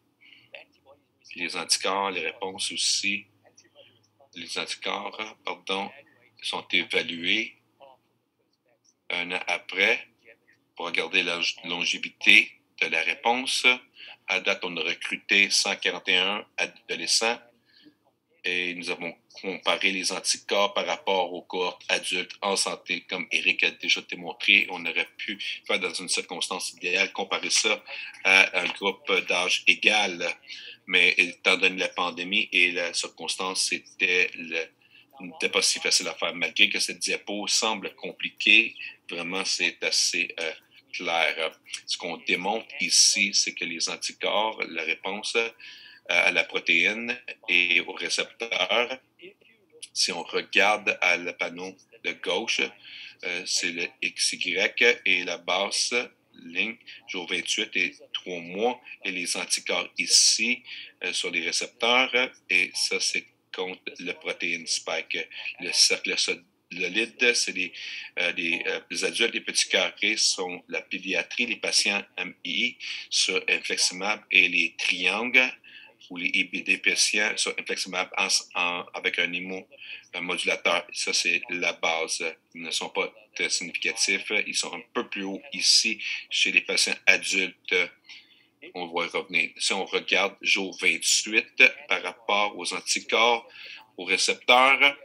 [SPEAKER 1] Les anticorps, les réponses aussi, les anticorps, sont évalués un an après pour regarder la longévité de la réponse. À date, on a recruté 141 adolescents et nous avons comparé les anticorps par rapport aux cohortes adultes en santé, comme Eric a déjà démontré. On aurait pu faire dans une circonstance idéale, comparer ça à un groupe d'âge égal. Mais étant donné la pandémie et la circonstance, n'était pas si facile à faire, malgré que cette diapo semble compliquée. Vraiment, c'est assez clair. Ce qu'on démontre ici, c'est que les anticorps, la réponse à la protéine et au récepteur, si on regarde à le panneau de gauche, c'est le XY et la basse ligne, jour 28 et 3 mois, et les anticorps ici sur les récepteurs, et ça, c'est contre le protéine spike. Le cercle solide, c'est les adultes, les petits carrés sont la pédiatrie, les patients MI sur infliximab, et les triangles ou les IBD patients sur infliximab avec un immunomodulateur. Ça, c'est la base. Ils ne sont pas très significatifs. Ils sont un peu plus hauts ici chez les patients adultes. On va y revenir. Si on regarde jour 28 par rapport aux anticorps, aux récepteurs,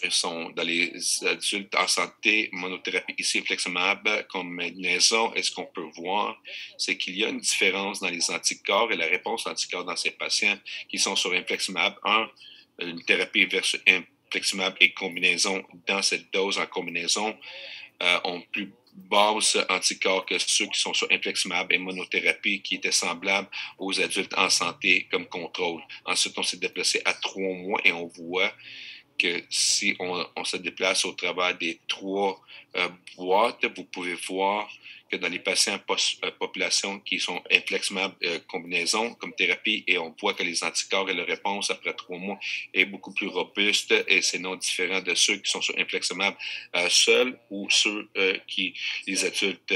[SPEAKER 1] ils sont dans les adultes en santé, monothérapie ici, infliximab, combinaison. Et ce qu'on peut voir, c'est qu'il y a une différence dans les anticorps et la réponse anticorps dans ces patients qui sont sur infliximab. Une thérapie versus infliximab et combinaison dans cette dose en combinaison ont plus basse anticorps que ceux qui sont sur infliximab et monothérapie qui étaient semblables aux adultes en santé comme contrôle. Ensuite, on s'est déplacé à 3 mois et on voit que si on se déplace au travers des 3 boîtes, vous pouvez voir que dans les patients population qui sont infliximab combinaison comme thérapie, et on voit que les anticorps et la réponse après 3 mois est beaucoup plus robuste et c'est non différent de ceux qui sont sur infliximab seuls ou ceux les adultes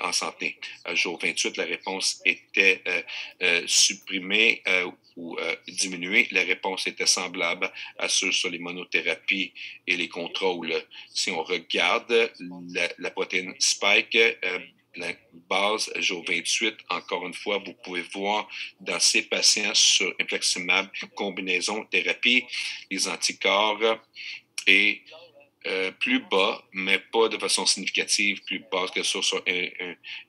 [SPEAKER 1] en santé. À jour 28, la réponse était supprimée ou diminuée. La réponse était semblable à ceux sur les monothérapies et les contrôles. Si on regarde la protéine spike, la base jour 28, encore une fois, vous pouvez voir dans ces patients sur infliximab, combinaison thérapie, les anticorps et plus bas, mais pas de façon significative, plus bas que sur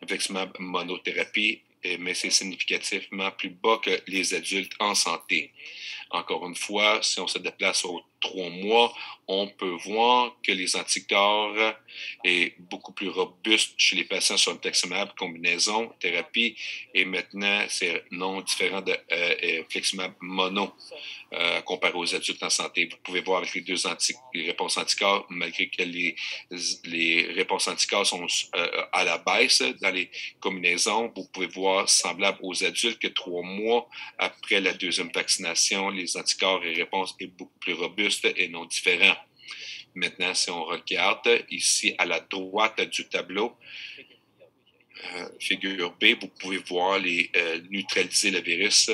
[SPEAKER 1] infliximab monothérapie, mais c'est significativement plus bas que les adultes en santé. Encore une fois, si on se déplace aux 3 mois, on peut voir que les anticorps est beaucoup plus robuste chez les patients sur infliximab, combinaison, thérapie, et maintenant, c'est non différent de infliximab mono comparé aux adultes en santé. Vous pouvez voir avec les réponses anticorps, malgré que les réponses anticorps sont à la baisse dans les combinaisons, vous pouvez voir semblable aux adultes que 3 mois après la deuxième vaccination, les anticorps et réponses est beaucoup plus robuste et non différent. Maintenant, si on regarde ici à la droite du tableau, figure B, vous pouvez voir neutraliser le virus,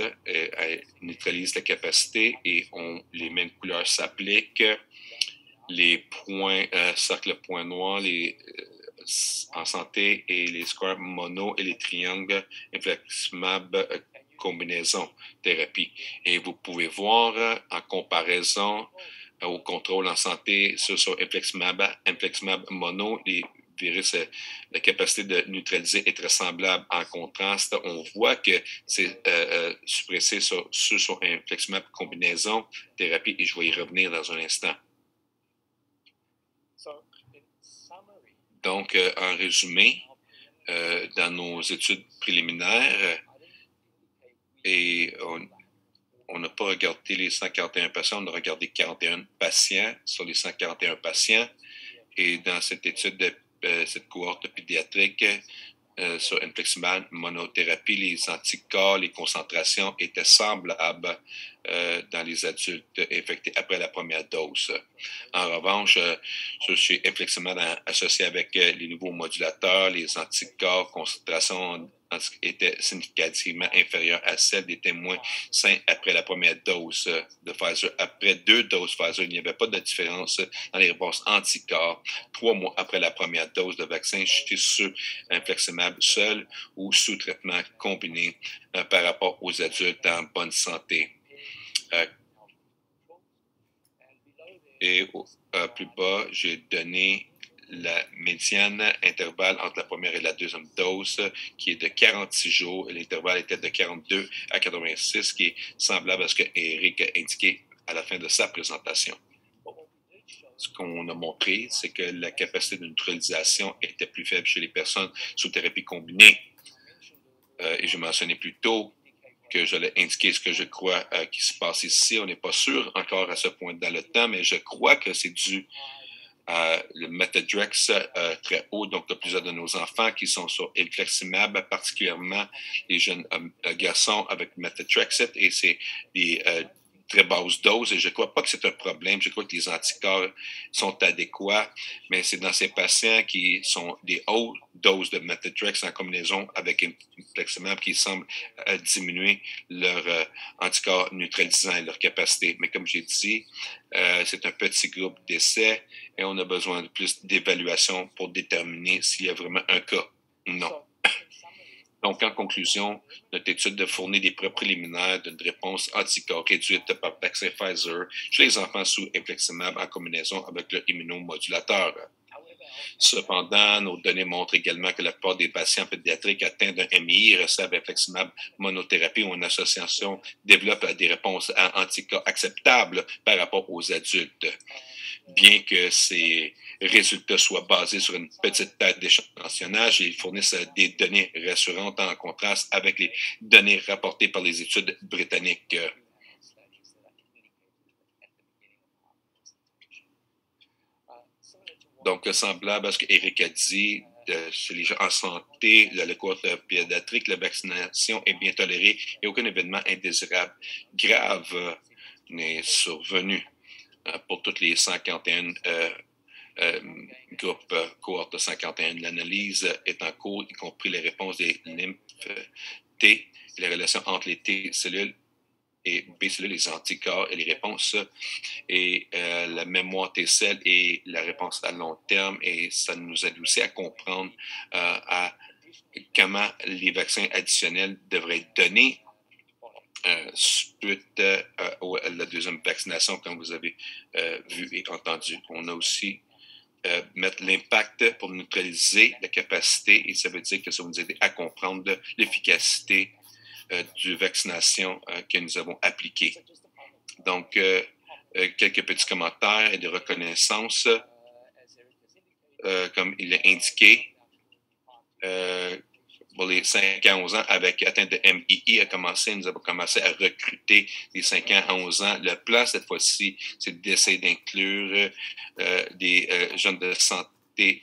[SPEAKER 1] neutralise la capacité et les mêmes couleurs s'appliquent. Les points, cercles points noirs, en santé et les squares mono et les triangles infliximab combinaison thérapie. Et vous pouvez voir en comparaison au contrôle en santé sur infliximab mono, les virus, la capacité de neutraliser est très semblable. En contraste, on voit que c'est suppressé sur infliximab combinaison thérapie, et je vais y revenir dans un instant. Donc, en résumé, dans nos études préliminaires, et on n'a pas regardé les 141 patients, on a regardé 41 patients sur les 141 patients. Et dans cette étude cette cohorte pédiatrique sur infliximab monothérapie, les anticorps, les concentrations étaient semblables dans les adultes infectés après la première dose. En revanche, chez infliximab associé avec les nouveaux modulateurs, les anticorps, concentrations était significativement inférieure à celle des témoins sains après la première dose de Pfizer. Après 2 doses Pfizer, il n'y avait pas de différence dans les réponses anticorps 3 mois après la première dose de vaccin chez ceux infliximab seuls ou sous traitement combiné par rapport aux adultes en bonne santé. Et plus bas, j'ai donné la médiane intervalle entre la première et la deuxième dose, qui est de 46 jours. L'intervalle était de 42 à 86, qui est semblable à ce que Eric a indiqué à la fin de sa présentation. Ce qu'on a montré, c'est que la capacité de neutralisation était plus faible chez les personnes sous thérapie combinée. Et je mentionnais plus tôt que j'allais indiquer ce que je crois qui se passe ici. On n'est pas sûr encore à ce point dans le temps, mais je crois que c'est dû à le Metadrex très haut. Donc, il y a plusieurs de nos enfants qui sont sur infliximab, particulièrement les jeunes garçons avec Methotrexate, et c'est des très basse dose, et je ne crois pas que c'est un problème. Je crois que les anticorps sont adéquats, mais c'est dans ces patients qui sont des hautes doses de Methotrexate en combinaison avec infliximab qui semblent diminuer leur anticorps neutralisant et leur capacité. Mais comme j'ai dit, c'est un petit groupe d'essais et on a besoin de plus d'évaluation pour déterminer s'il y a vraiment un cas ou non. Donc, en conclusion, notre étude a fourni des preuves préliminaires d'une réponse anticorps réduite par vaccin Pfizer chez les enfants sous infliximab en combinaison avec le immunomodulateur. Cependant, nos données montrent également que la plupart des patients pédiatriques atteints d'un MI reçoivent infliximab monothérapie ou en association développent des réponses anticorps acceptables par rapport aux adultes. Bien que ces résultats soient basés sur une petite tête d'échantillonnage, ils fournissent des données rassurantes en contraste avec les données rapportées par les études britanniques. Donc, semblable à ce qu'Éric a dit, chez les gens en santé, le cohorte pédiatrique, la vaccination est bien tolérée et aucun événement indésirable grave n'est survenu pour toutes les 141 groupes cohorte 141. L'analyse est en cours, y compris les réponses des lymphes T, les relations entre les T-cellules et B-cellules, les anticorps et les réponses, et la mémoire T-cell et la réponse à long terme. Et ça nous aide aussi à comprendre à comment les vaccins additionnels devraient être donnés suite à la deuxième vaccination, comme vous avez vu et entendu. On a aussi mettre l'impact pour neutraliser la capacité, et ça veut dire que ça va nous aider à comprendre l'efficacité de vaccination que nous avons appliquée. Donc, quelques petits commentaires et de reconnaissance, comme il est indiqué, pour les 5 à 11 ans, avec atteinte de MII, nous avons commencé à recruter les 5 ans à 11 ans. Le plan, cette fois-ci, c'est d'essayer d'inclure des jeunes de santé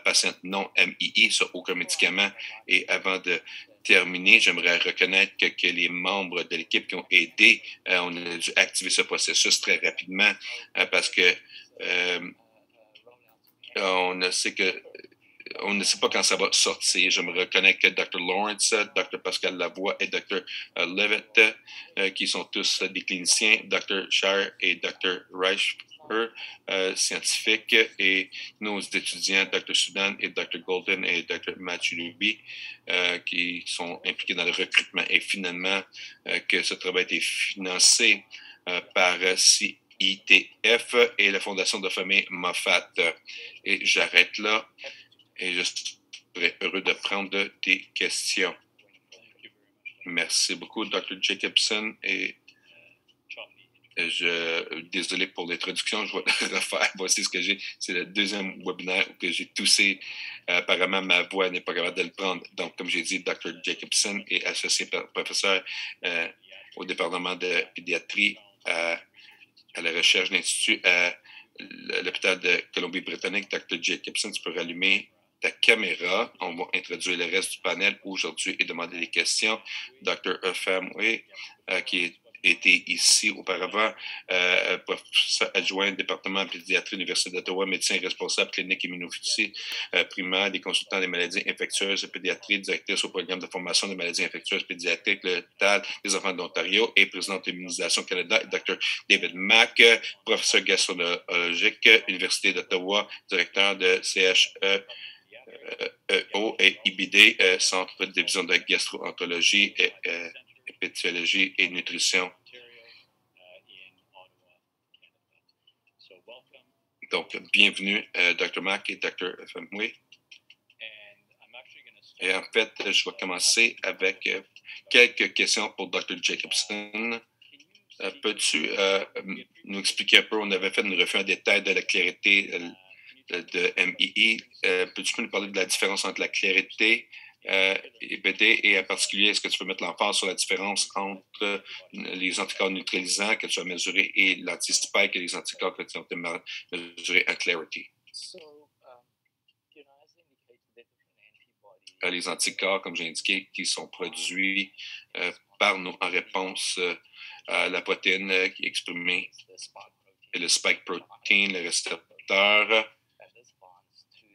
[SPEAKER 1] patients non MII sur aucun médicament. Et avant de terminer, j'aimerais reconnaître que les membres de l'équipe qui ont aidé, on a dû activer ce processus très rapidement parce que on ne sait pas quand ça va sortir. Je me reconnais que Dr. Lawrence, Dr. Pascal Lavoie et Dr. Levitt, qui sont tous des cliniciens, Dr. Shire et Dr. Reich, scientifiques, et nos étudiants, Dr. Sudan et Dr. Golden et Dr. Matthew Luby, qui sont impliqués dans le recrutement. Et finalement, que ce travail a été financé par CITF et la Fondation de famille Moffat. Et j'arrête là. Et je serais heureux de prendre des questions. Merci beaucoup, Dr. Jacobson. Et désolé pour l'introduction, je vais le refaire. Voici ce que j'ai. C'est le deuxième webinaire où j'ai toussé. Apparemment, ma voix n'est pas capable de le prendre. Donc, comme j'ai dit, Dr. Jacobson est associé professeur au département de pédiatrie à la recherche d'Institut à l'hôpital de Colombie-Britannique. Dr. Jacobson, tu peux rallumer ta caméra. On va introduire le reste du panel aujourd'hui et demander des questions. Dr. Famway, qui est été ici auparavant, professeur adjoint du département de pédiatrie de l'Université d'Ottawa, médecin responsable clinique immunophagie primaire, des consultants des maladies infectieuses, pédiatrie, directrice au programme de formation des maladies infectieuses pédiatriques, le TAL des enfants de l'Ontario et présidente de l'Immunisation Canada, Dr. David Mack, professeur gastroenterologique, Université d'Ottawa, directeur de CHE. EO et IBD, Centre de division de gastroentérologie, épidémiologie et nutrition. Donc, bienvenue, Dr. Mack et Dr. Famoué. Et en fait, je vais commencer avec quelques questions pour Dr. Jacobson. Peux-tu nous expliquer un peu, on avait fait une revue en détail de la clarité de MII. Peux-tu nous parler de la différence entre la clarité EBD et en particulier, est-ce que tu peux mettre l'emphase sur la différence entre les anticorps neutralisants que tu as mesurés et l'anti-spike et les anticorps que tu as mesurés en clarity? Les anticorps, comme j'ai indiqué, qui sont produits par nous en réponse à la protéine qui est exprimée et le spike protein, le récepteur,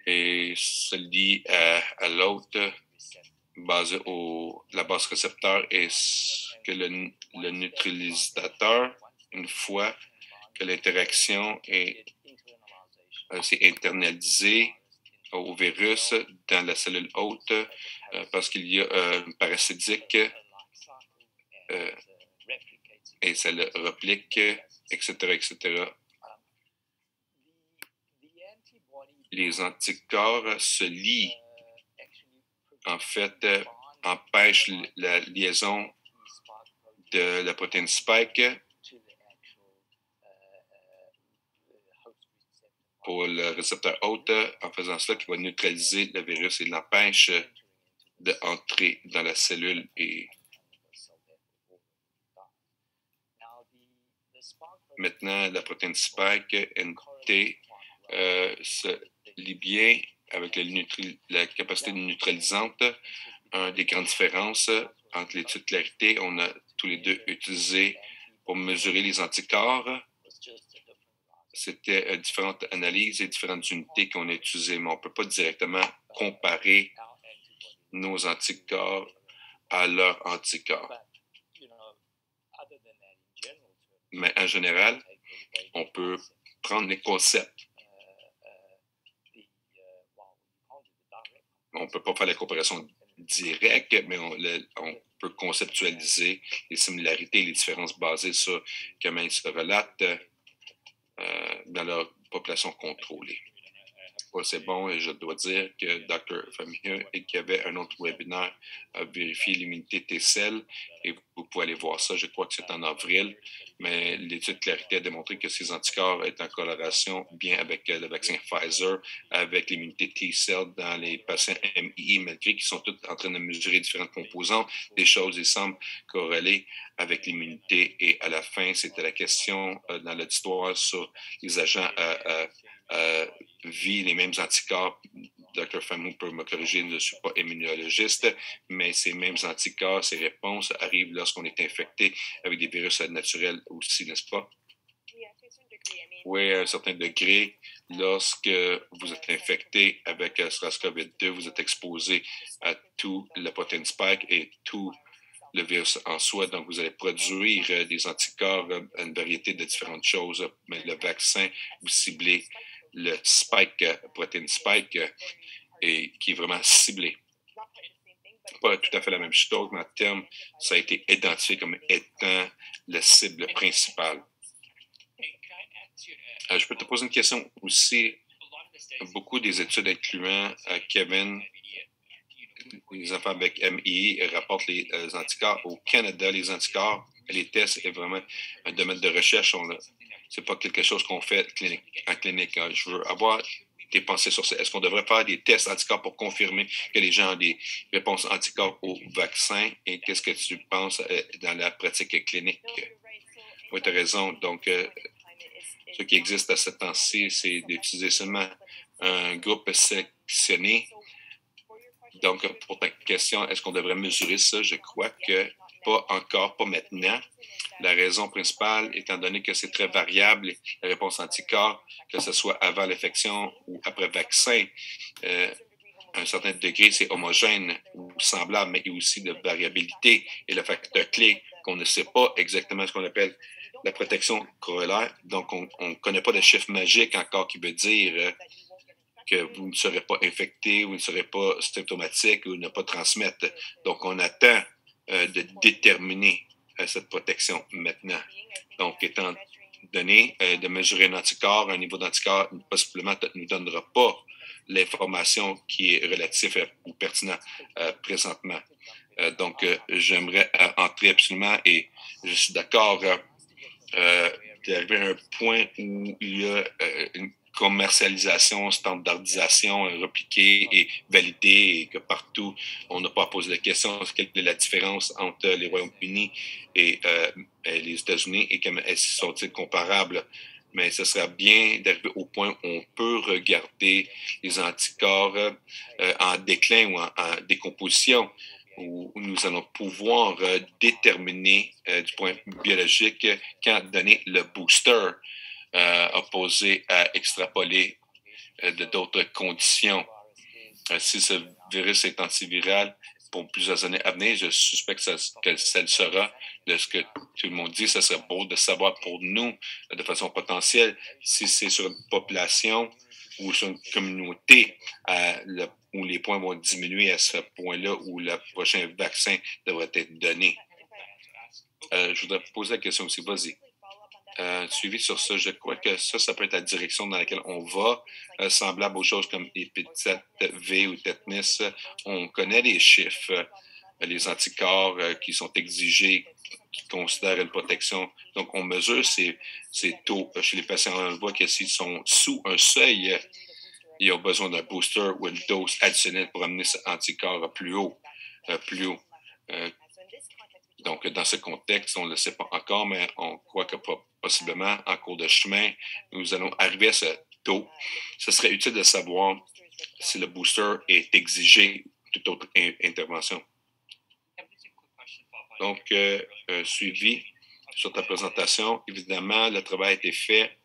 [SPEAKER 1] et se lie à l'autre basé la base récepteur et que le neutralisateur, une fois que l'interaction s'est internalisée au virus dans la cellule hôte parce qu'il y a un parasitique et ça le replique, etc., etc. Les anticorps se lient, en fait, empêchent la liaison de la protéine spike pour le récepteur hôte, en faisant cela, qui va neutraliser le virus et l'empêche d'entrer dans la cellule. Et maintenant, la protéine spike, NT, se lie bien avec la capacité neutralisante. Une des grandes différences entre l'étude de clarité, on a tous les deux utilisé pour mesurer les anticorps. C'était différentes analyses et différentes unités qu'on a utilisées, mais on ne peut pas directement comparer nos anticorps à leurs anticorps. Mais en général, on peut prendre les concepts. On ne peut pas faire la comparaison directe, mais on peut conceptualiser les similarités et les différences basées sur comment ils se relatent dans leur population contrôlée. C'est bon, et je dois dire que Dr. Famille et qu'il y avait un autre webinaire à vérifier l'immunité T-cell, et vous pouvez aller voir ça, je crois que c'est en avril, mais l'étude Clarité a démontré que ces anticorps étaient en corrélation bien avec le vaccin Pfizer, avec l'immunité T-cell dans les patients MII, malgré qu'ils sont tous en train de mesurer différentes composantes, des choses, ils semblent corrélées avec l'immunité, et à la fin, c'était la question dans l'auditoire sur les agents vit les mêmes anticorps. Dr. Famou peut me corriger, je ne suis pas immunologiste, mais ces mêmes anticorps, ces réponses arrivent lorsqu'on est infecté avec des virus naturels aussi, n'est-ce pas? Oui, à un certain degré, lorsque vous êtes infecté avec SARS-CoV-2, vous êtes exposé à tout la protéine spike et tout le virus en soi. Donc, vous allez produire des anticorps à une variété de différentes choses, mais le vaccin, vous ciblez le spike, protéine spike, et qui est vraiment ciblé. Pas tout à fait la même chose, mais à terme, ça a été identifié comme étant la cible principale. Je peux te poser une question aussi. Beaucoup des études incluant Kevin, les enfants avec MI, rapportent les anticorps. Au Canada, les anticorps, les tests, est vraiment un domaine de recherche. Ce n'est pas quelque chose qu'on fait en clinique. Je veux avoir tes pensées sur ça. Est-ce qu'on devrait faire des tests anticorps pour confirmer que les gens ont des réponses anticorps au vaccin? Et qu'est-ce que tu penses dans la pratique clinique? Oui, tu as raison. Donc, ce qui existe à ce temps-ci, c'est d'utiliser seulement un groupe sélectionné. Donc, pour ta question, est-ce qu'on devrait mesurer ça? Je crois que pas encore, pas maintenant. La raison principale, étant donné que c'est très variable, la réponse anticorps, que ce soit avant l'infection ou après vaccin, à un certain degré, c'est homogène ou semblable, mais il y a aussi de variabilité. Et le facteur clé qu'on ne sait pas exactement ce qu'on appelle la protection corollaire. Donc, on ne connaît pas de chiffre magique encore qui veut dire que vous ne serez pas infecté, vous ne serez pas symptomatique ou ne pas transmettre. Donc, on attend de déterminer cette protection maintenant. Donc, étant donné de mesurer un anticorps, un niveau d'anticorps possiblement ne nous donnera pas l'information qui est relative ou pertinente présentement. Donc, j'aimerais entrer absolument et je suis d'accord d'arriver à un point où il y a une commercialisation, standardisation, répliquée et validée et que partout, on n'a pas à poser la question quelle est la différence entre les Royaumes-Unis et les États-Unis et comment sont-ils comparables. Mais ce sera bien d'arriver au point où on peut regarder les anticorps en déclin ou en décomposition, où nous allons pouvoir déterminer du point biologique quand donner le booster opposé à extrapoler de d'autres conditions. Si ce virus est antiviral pour plusieurs années à venir, je suspecte que ça le sera. De ce que tout le monde dit, ça serait beau de savoir pour nous, de façon potentielle, si c'est sur une population ou sur une communauté où les points vont diminuer à ce point-là où le prochain vaccin devrait être donné. Je voudrais poser la question aussi. Vas-y. Suivi sur ça, je crois que ça peut être la direction dans laquelle on va, semblable aux choses comme hépatite V ou tétanis. On connaît les chiffres, les anticorps qui sont exigés, qui considèrent une protection. Donc, on mesure ces taux chez les patients. On voit que s'ils sont sous un seuil, ils ont besoin d'un booster ou une dose additionnelle pour amener cet anticorps plus haut. Donc, dans ce contexte, on ne le sait pas encore, mais on croit que possiblement, en cours de chemin, nous allons arriver à ce taux. Ce serait utile de savoir si le booster est exigé ou toute autre intervention. Donc, suivi sur ta présentation, évidemment, le travail a été fait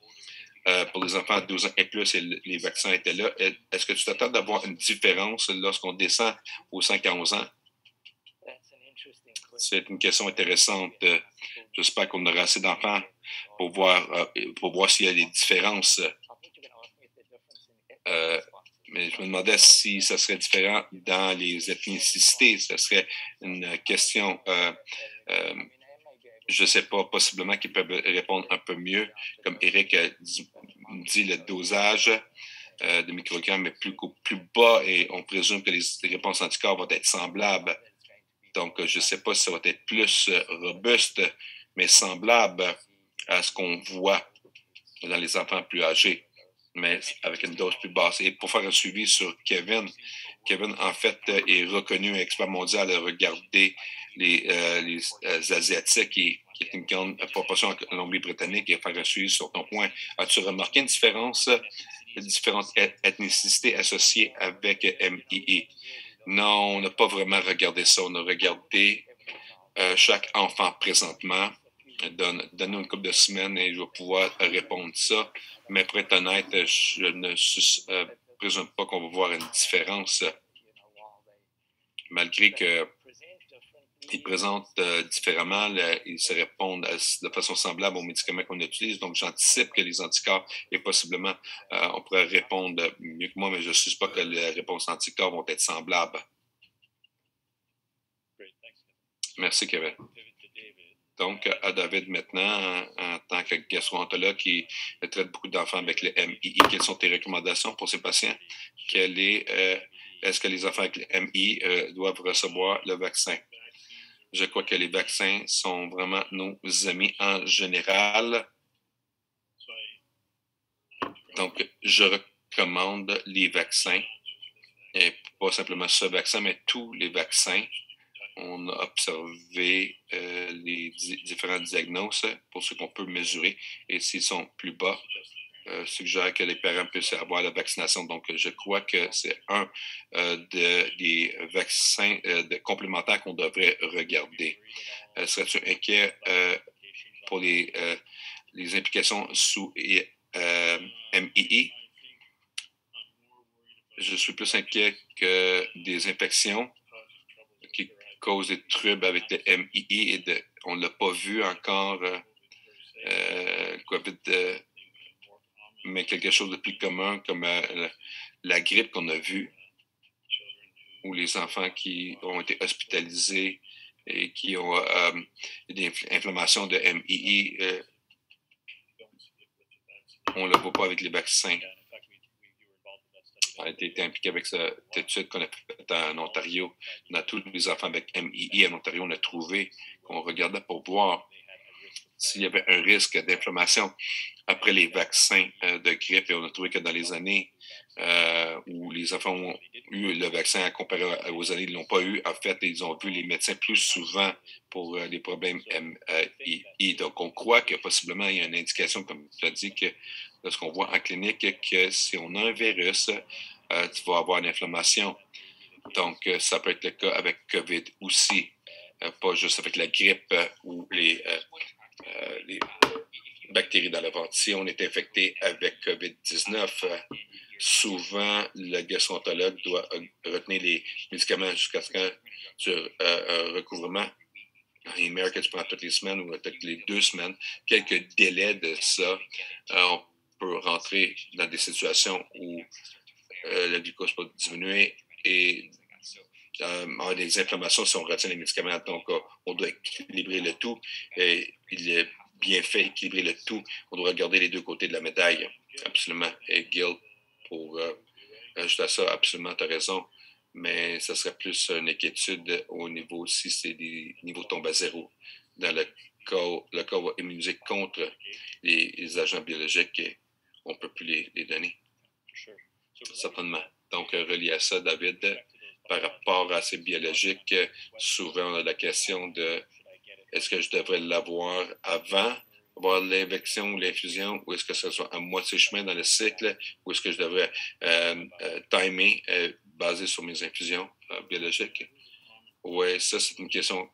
[SPEAKER 1] pour les enfants de 12 ans et plus et les vaccins étaient là. Est-ce que tu t'attends d'avoir une différence lorsqu'on descend aux 5 à 11 ans? C'est une question intéressante. J'espère qu'on aura assez d'enfants pour voir s'il y a des différences. Mais je me demandais si ça serait différent dans les ethnicités. Ce serait une question, je ne sais pas, possiblement qu'ils peuvent répondre un peu mieux. Comme Eric dit, le dosage de microgrammes est plus bas et on présume que les réponses anticorps vont être semblables. Donc, je ne sais pas si ça va être plus robuste, mais semblable à ce qu'on voit dans les enfants plus âgés, mais avec une dose plus basse. Et pour faire un suivi sur Kevin, en fait, est reconnu un expert mondial à regarder les Asiatiques, qui est une grande proportion en Colombie-Britannique, et à faire un suivi sur ton point. As-tu remarqué une différence, différentes ethnicités associées avec MII? Non, on n'a pas vraiment regardé ça. On a regardé chaque enfant présentement. Donne-nous une couple de semaines et je vais pouvoir répondre ça. Mais pour être honnête, je ne présume pas qu'on va voir une différence, malgré qu'ils présentent différemment, ils se répondent de façon semblable aux médicaments qu'on utilise. Donc, j'anticipe que les anticorps, et possiblement, on pourrait répondre mieux que moi, mais je ne suis pas que les réponses anticorps vont être semblables. Merci, Kevin. Donc, à David maintenant, en tant que gastro-entérologue qui traite beaucoup d'enfants avec le MII, quelles sont tes recommandations pour ces patients? Est-ce que les enfants avec le MII doivent recevoir le vaccin? Je crois que les vaccins sont vraiment nos amis en général. Donc, je recommande les vaccins, et pas simplement ce vaccin, mais tous les vaccins. On a observé les différents diagnostics pour ce qu'on peut mesurer, et s'ils sont plus bas, suggère que les parents puissent avoir la vaccination. Donc, je crois que c'est un des vaccins complémentaires qu'on devrait regarder. Serais-tu inquiet pour les implications sous MII? Je suis plus inquiet que des infections qui causent des troubles avec le MII et on ne l'a pas vu encore, COVID, mais quelque chose de plus commun comme la grippe qu'on a vue, ou les enfants qui ont été hospitalisés et qui ont des inflammations de MII, on ne le voit pas avec les vaccins. On a été impliqué avec cette étude qu'on a faite en Ontario. Dans tous les enfants avec MII en Ontario, on a trouvé qu'on regardait pour voir s'il y avait un risque d'inflammation après les vaccins de grippe. Et on a trouvé que dans les années où les enfants ont eu le vaccin comparé aux années où ils ne l'ont pas eu, en fait, ils ont vu les médecins plus souvent pour les problèmes MII. Donc, on croit que possiblement il y a une indication, comme tu as dit, que lorsqu'on voit en clinique que si on a un virus, tu vas avoir une inflammation. Donc, ça peut être le cas avec COVID aussi, pas juste avec la grippe ou les bactéries dans le ventre. Si on est infecté avec COVID-19, souvent, le gastroentérologue doit retenir les médicaments jusqu'à ce que sur un recouvrement. En Amérique, tu prends toutes les semaines ou toutes les 2 semaines. Quelques délais de ça, on peut rentrer dans des situations où le glucose peut diminuer et avoir des inflammations si on retient les médicaments. Donc, on doit équilibrer le tout. Et il est bien fait, équilibrer le tout. On doit regarder les deux côtés de la médaille. Absolument. Et Gil, pour ajouter à ça, absolument, tu as raison. Mais ça serait plus une inquiétude au niveau, si c'est des niveaux tombent à zéro. Dans le cas va immuniser contre les agents biologiques et on ne peut plus les donner. Certainement. Donc, relié à ça, David, par rapport à ces biologiques, souvent on a la question de est-ce que je devrais l'avoir avant avoir l'injection ou l'infusion, ou est-ce que ce soit à moitié chemin dans le cycle, ou est-ce que je devrais timer basé sur mes infusions biologiques? Oui, ça, c'est une question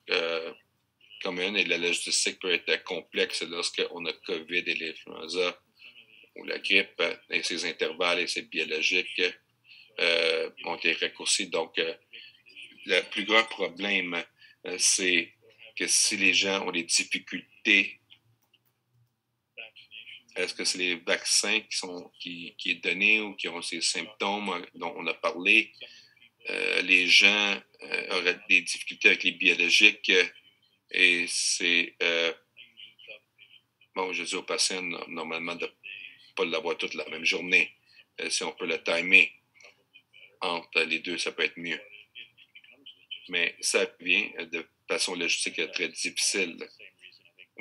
[SPEAKER 1] commune et la logistique peut être complexe lorsqu'on a COVID et l'influenza ou la grippe et ses intervalles et ses biologiques ont été raccourcis. Donc, le plus grand problème, c'est que si les gens ont des difficultés, est-ce que c'est les vaccins qui est donné ou qui ont ces symptômes dont on a parlé? Les gens auraient des difficultés avec les biologiques et c'est, bon, je dis aux patients normalement de ne pas l'avoir toute la même journée. Si on peut le timer entre les deux, ça peut être mieux. Mais ça vient de façon logistique très difficile.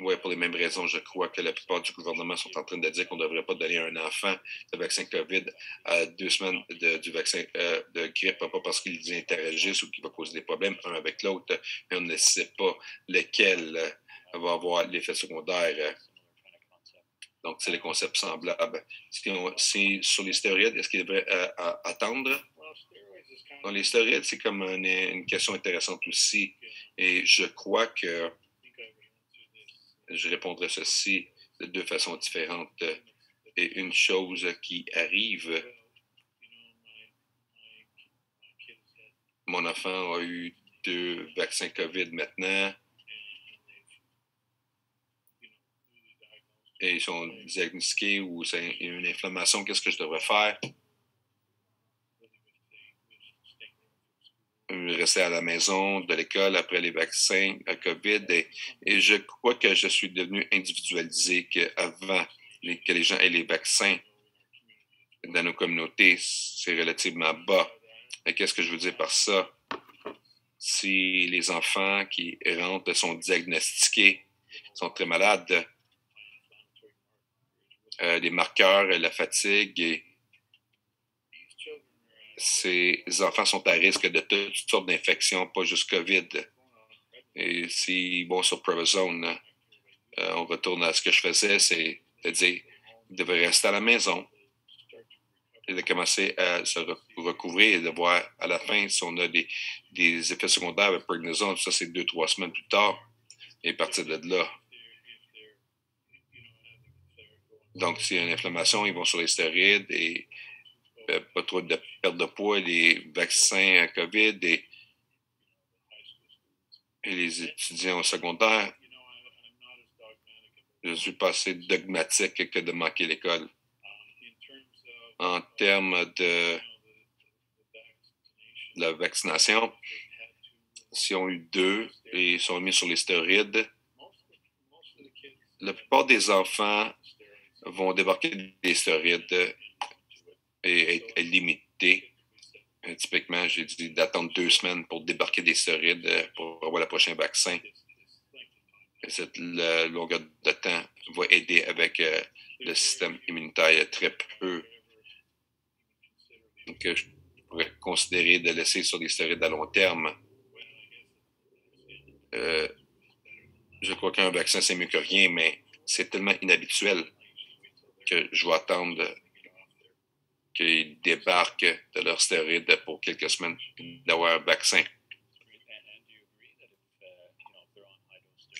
[SPEAKER 1] Oui, pour les mêmes raisons, je crois que la plupart du gouvernement sont en train de dire qu'on ne devrait pas donner à un enfant le vaccin COVID à 2 semaines du vaccin de grippe, pas parce qu'ils interagissent ou qu'il va causer des problèmes un avec l'autre, mais on ne sait pas lequel va avoir l'effet secondaire. Donc, c'est les concepts semblables. Si sur les stéroïdes, est-ce qu'il devrait attendre? Dans les stéroïdes, c'est comme une question intéressante aussi. Et je crois que je répondrai ceci de 2 façons différentes. Et une chose qui arrive, mon enfant a eu 2 vaccins COVID maintenant et ils sont diagnostiqués ou c'est une inflammation. Qu'est-ce que je devrais faire? Rester à la maison, de l'école après les vaccins à COVID. Et je crois que je suis devenu individualisé, qu'avant que les gens aient les vaccins dans nos communautés, c'est relativement bas. Et qu'est-ce que je veux dire par ça? Si les enfants qui rentrent sont diagnostiqués, sont très malades, les marqueurs, la fatigue, et ces enfants sont à risque de toutes sortes d'infections, pas juste COVID. Et s'ils vont sur Prevazone, on retourne à ce que je faisais, c'est-à-dire devraient rester à la maison et de commencer à se recouvrir et de voir à la fin si on a des effets secondaires avec prednisone. Ça, c'est 2-3 semaines plus tard. Et à partir de là. Donc, s'il y a une inflammation, ils vont sur les stéroïdes et pas trop de perte de poids, les vaccins à COVID et les étudiants au secondaire. Je suis pas assez dogmatique que de manquer l'école. En termes de la vaccination, s'ils ont eu 2 et ils sont mis sur les stéroïdes, la plupart des enfants vont débarquer des stéroïdes et être limités. Typiquement, j'ai dit d'attendre 2 semaines pour débarquer des stéroïdes pour avoir le prochain vaccin. Cette longueur de temps va aider avec le système immunitaire très peu. Donc, je pourrais considérer de laisser sur des stéroïdes à long terme. Je crois qu'un vaccin, c'est mieux que rien, mais c'est tellement inhabituel que je vais attendre qu'ils débarquent de leurs stéroïdes pour quelques semaines d'avoir un vaccin.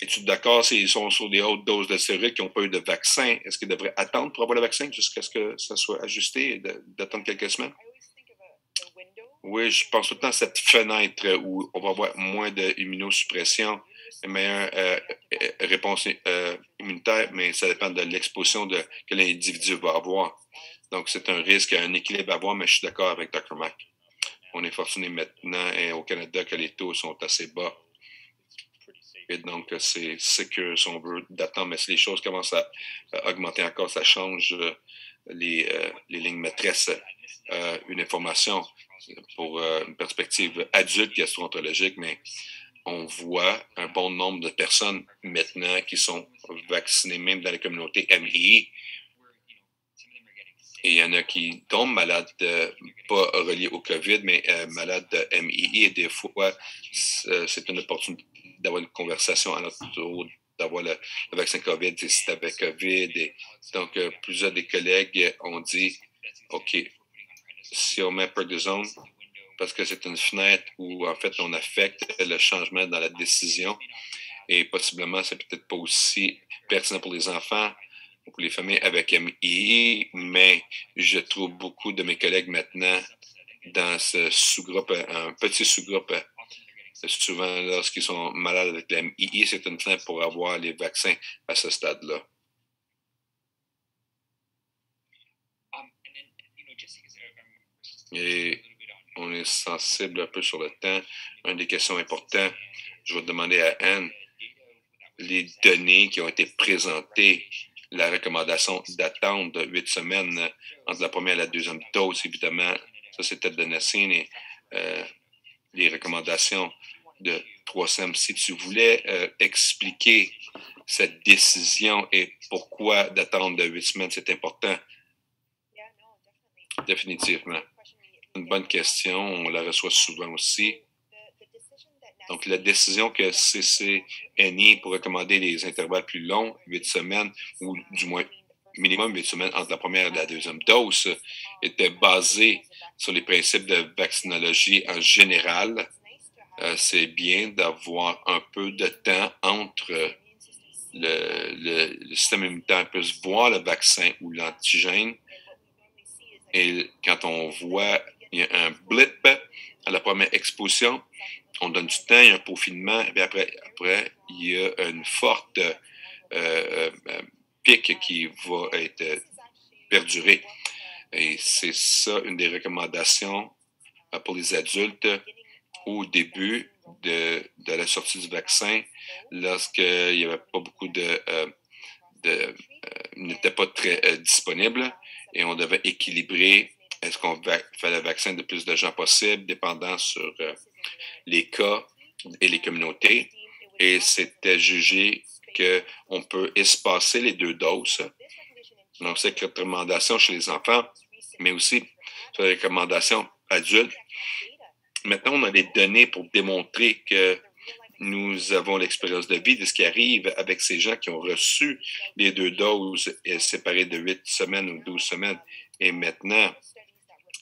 [SPEAKER 1] Es-tu d'accord s'ils sont sur des hautes doses de stéroïdes qui n'ont pas eu de vaccin? Est-ce qu'ils devraient attendre pour avoir le vaccin jusqu'à ce que ça soit ajusté et d'attendre quelques semaines? Oui, je pense tout le temps à cette fenêtre où on va avoir moins d'immunosuppression, une meilleure réponse immunitaire, mais ça dépend de l'exposition que l'individu va avoir. Donc, c'est un risque, un équilibre à avoir, mais je suis d'accord avec Dr. Mack. On est fortuné maintenant au Canada que les taux sont assez bas. Et donc, c'est sécure si on veut d'attendre, mais si les choses commencent à augmenter encore, ça change les lignes maîtresses. Une information pour une perspective adulte gastro-entérologique, mais on voit un bon nombre de personnes maintenant qui sont vaccinées, même dans la communauté MII. Et il y en a qui tombent malades, pas reliés au COVID, mais malades de MII. Et des fois, c'est une opportunité d'avoir une conversation à notre tour, d'avoir le vaccin COVID, si c'est avec COVID. Et donc, plusieurs des collègues ont dit, OK, si on met prednisone, parce que c'est une fenêtre où, en fait, on affecte le changement dans la décision et possiblement, c'est peut-être pas aussi pertinent pour les enfants ou pour les familles avec MI, mais je trouve beaucoup de mes collègues maintenant dans ce sous-groupe, un petit sous-groupe. Souvent, lorsqu'ils sont malades avec la MI, c'est une fenêtre pour avoir les vaccins à ce stade-là. Et on est sensible un peu sur le temps. Une des questions importantes, je vais demander à Anne, les données qui ont été présentées, la recommandation d'attendre de 8 semaines entre la première et la deuxième dose, évidemment, ça c'était de Nassine, et les recommandations de 3 semaines. Si tu voulais expliquer cette décision et pourquoi d'attendre de 8 semaines, c'est important. Définitivement. Une bonne question, on la reçoit souvent aussi. Donc, la décision que CCNI pour recommander des intervalles plus longs, 8 semaines, ou du moins minimum 8 semaines entre la première et la deuxième dose, était basée sur les principes de vaccinologie en général. C'est bien d'avoir un peu de temps entre le système immunitaire puisse voir le vaccin ou l'antigène. Et quand on voit il y a un blip à la première exposition, on donne du temps, il y a un peaufinement, et puis après il y a une forte pic qui va être perdurée. Et c'est ça une des recommandations pour les adultes au début de la sortie du vaccin, lorsqu'il n'y avait pas beaucoup n'était pas très disponible et on devait équilibrer est-ce qu'on fait le vaccin de plus de gens possible, dépendant sur les cas et les communautés. Et c'était jugé qu'on peut espacer les 2 doses. Donc, c'est une recommandation chez les enfants, mais aussi sur les recommandations adultes. Maintenant, on a des données pour démontrer que nous avons l'expérience de vie de ce qui arrive avec ces gens qui ont reçu les 2 doses séparées de 8 semaines ou 12 semaines. Et maintenant,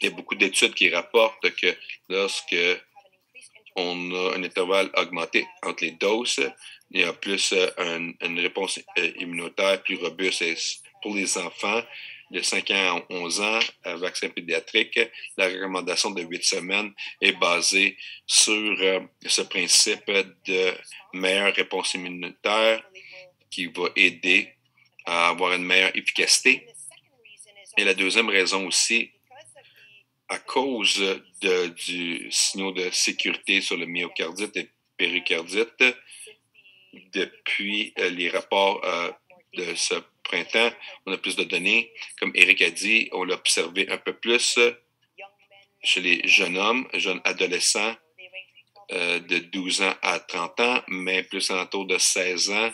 [SPEAKER 1] il y a beaucoup d'études qui rapportent que lorsque on a un intervalle augmenté entre les doses, il y a plus une réponse immunitaire plus robuste. Et pour les enfants de 5 ans à 11 ans, à vaccin pédiatrique, la recommandation de 8 semaines est basée sur ce principe de meilleure réponse immunitaire qui va aider à avoir une meilleure efficacité. Et la deuxième raison aussi, à cause du signal de sécurité sur le myocardite et péricardite, depuis les rapports de ce printemps, on a plus de données. Comme Eric a dit, on l'a observé un peu plus chez les jeunes hommes, jeunes adolescents de 12 ans à 30 ans, mais plus alentour de 16 ans,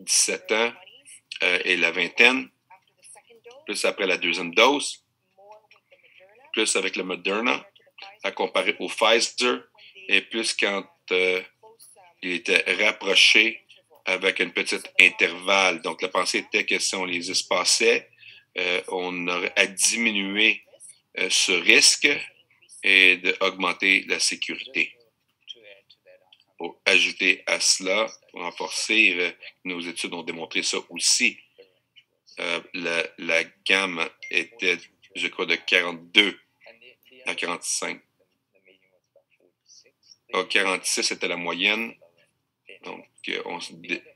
[SPEAKER 1] 17 ans et la vingtaine, plus après la deuxième dose, plus avec le Moderna, à comparer au Pfizer, et plus quand il était rapproché avec un petit intervalle. Donc, la pensée était que si on les espaçait, on aurait à diminuer ce risque et d'augmenter la sécurité. Pour ajouter à cela, pour renforcer, nos études ont démontré ça aussi. La gamme était, je crois, de 42 à 45. 46 était la moyenne. Donc, on se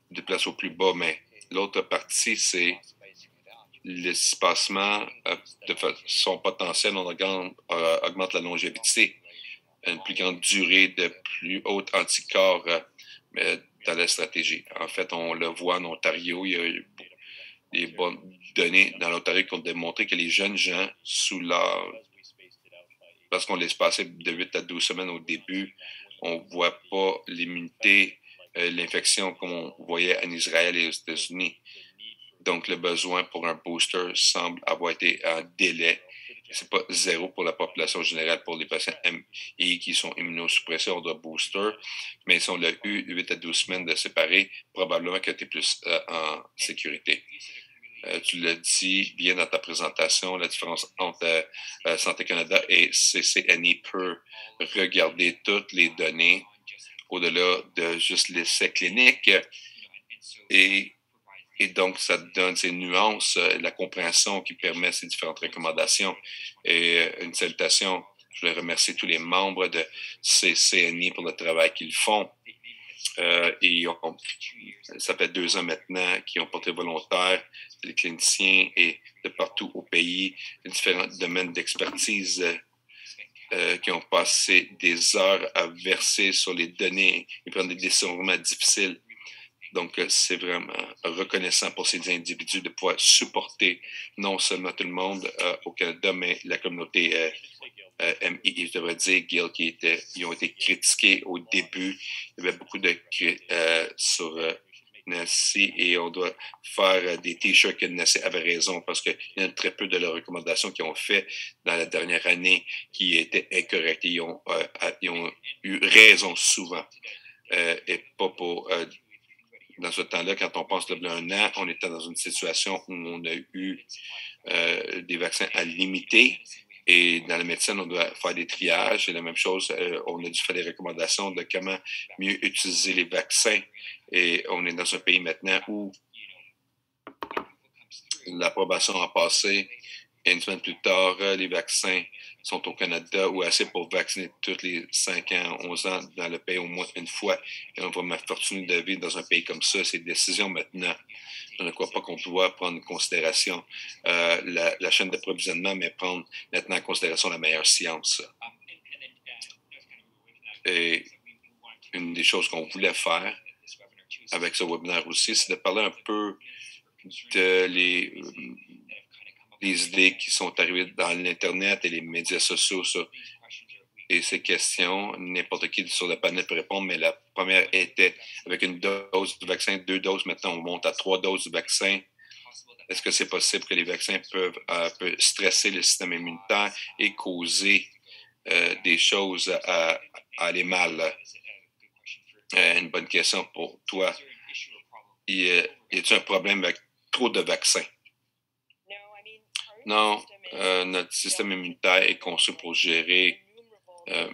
[SPEAKER 1] déplace au plus bas, mais l'autre partie, c'est l'espacement de façon potentielle, on augmente la longévité, une plus grande durée de plus haute anticorps dans la stratégie. En fait, on le voit en Ontario, il y a eu des bonnes données dans l'Ontario qui ont démontré que les jeunes gens, sous l'âge, parce qu'on les passait de 8 à 12 semaines au début, on ne voit pas l'immunité, l'infection comme on voyait en Israël et aux États-Unis. Donc, le besoin pour un booster semble avoir été en délai. Ce n'est pas zéro pour la population générale. Pour les patients MI qui sont immunosuppressés, on doit booster. Mais si on l'a eu 8 à 12 semaines de séparés, probablement que tu es plus en sécurité. Tu l'as dit bien dans ta présentation, la différence entre Santé Canada et CCNI peut regarder toutes les données au-delà de juste l'essai clinique. Et donc, ça donne ces nuances, la compréhension qui permet ces différentes recommandations. Et une salutation, je voulais remercier tous les membres de CCNI pour le travail qu'ils font. Ça fait 2 ans maintenant qu'ils ont porté volontaire, les cliniciens et de partout au pays, différents domaines d'expertise qui ont passé des heures à verser sur les données et prendre des décisions vraiment difficiles. Donc, c'est vraiment reconnaissant pour ces individus de pouvoir supporter non seulement tout le monde au Canada, mais la communauté MI, je devrais dire, Gil, ils ont été critiqués au début. Il y avait beaucoup de sur Nassi et on doit faire des t-shirts que Nassi avait raison parce qu'il y a très peu de leurs recommandations qu'ils ont fait dans la dernière année qui étaient incorrectes. Ils ont eu raison souvent et pas pour... dans ce temps-là, quand on pense de un an, on était dans une situation où on a eu des vaccins à limiter. Et dans la médecine, on doit faire des triages. Et la même chose, on a dû faire des recommandations de comment mieux utiliser les vaccins. Et on est dans un pays maintenant où l'approbation a passé. Et une semaine plus tard, les vaccins sont au Canada ou assez pour vacciner tous les 5 ans, 11 ans dans le pays au moins une fois. Et on va m'affectionner de vivre dans un pays comme ça. C'est une décision maintenant. Je ne crois pas qu'on doit prendre en considération la chaîne d'approvisionnement, mais prendre maintenant en considération la meilleure science. Et une des choses qu'on voulait faire avec ce webinaire aussi, c'est de parler un peu de les idées qui sont arrivées dans l'Internet et les médias sociaux et ces questions. N'importe qui sur le panel peut répondre, mais la première était avec une dose du vaccin, 2 doses, maintenant on monte à 3 doses du vaccin. Est-ce que c'est possible que les vaccins peuvent stresser le système immunitaire et causer des choses à aller mal? Une bonne question pour toi. Y a-t-il un problème avec trop de vaccins? Non, notre système immunitaire est conçu pour gérer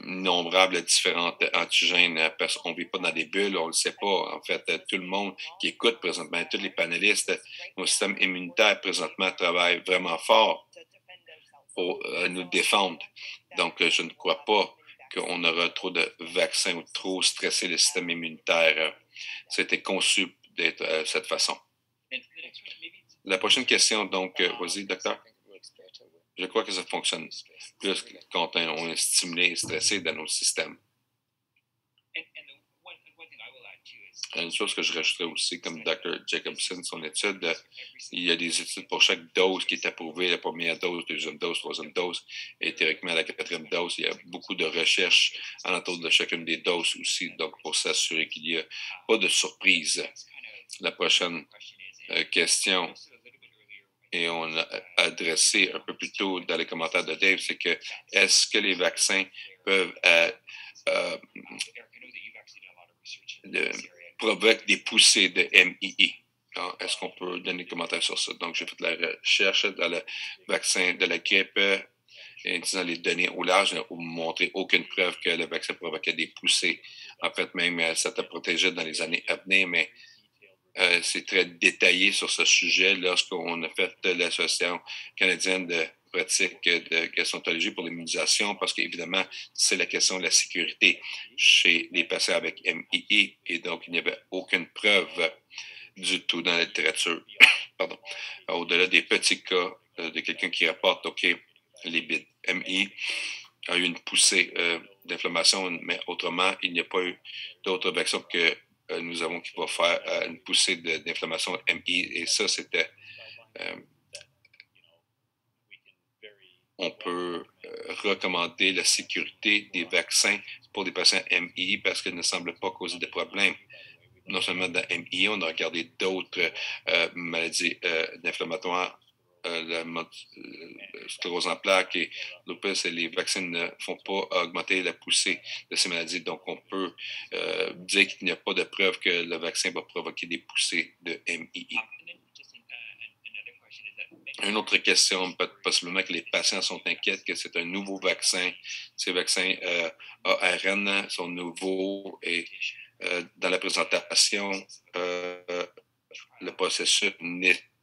[SPEAKER 1] innombrables différentes antigènes. On ne vit pas dans des bulles, on ne le sait pas. En fait, tout le monde qui écoute présentement, tous les panélistes, nos systèmes immunitaires présentement travaillent vraiment fort pour nous défendre. Donc, je ne crois pas qu'on aura trop de vaccins ou trop stresser le système immunitaire. C'était conçu d'être de cette façon. La prochaine question, donc, vas-y, docteur. Je crois que ça fonctionne plus quand on est stimulé et stressé dans nos systèmes. Une chose que je rajouterais aussi, comme Dr. Jacobson, son étude, il y a des études pour chaque dose qui est approuvée, la première dose, deuxième dose, troisième dose, et théoriquement la quatrième dose. Il y a beaucoup de recherches alentour de chacune des doses aussi, donc pour s'assurer qu'il n'y a pas de surprise. La prochaine question, et on l'a adressé un peu plus tôt dans les commentaires de Dave, c'est que est-ce que les vaccins peuvent provoquer des poussées de MII? Est-ce qu'on peut donner des commentaires sur ça? Donc, j'ai fait de la recherche dans le vaccin de la grippe et disant les données au large, je n'ai montré aucune preuve que le vaccin provoquait des poussées. En fait, même ça te protégeait dans les années à venir, mais c'est très détaillé sur ce sujet lorsqu'on a fait l'Association canadienne de pratique de gastroentérologie pour l'immunisation, parce qu'évidemment, c'est la question de la sécurité chez les patients avec MII, et donc il n'y avait aucune preuve du tout dans la littérature. Pardon. Au-delà des petits cas de quelqu'un qui rapporte, OK, les MI a eu une poussée d'inflammation, mais autrement, il n'y a pas eu d'autres vaccins que nous avons qui vont faire une poussée d'inflammation MI, et ça, c'était... on peut recommander la sécurité des vaccins pour des patients MI parce qu'elle ne semble pas causer de problèmes. Non seulement dans MI, on a regardé d'autres maladies inflammatoires, la sclérose en plaques et lupus, et les vaccins ne font pas augmenter la poussée de ces maladies. Donc, on peut dire qu'il n'y a pas de preuve que le vaccin va provoquer des poussées de MII. Une autre question, possiblement que les patients sont inquiets que c'est un nouveau vaccin. Ces vaccins ARN sont nouveaux et dans la présentation, le processus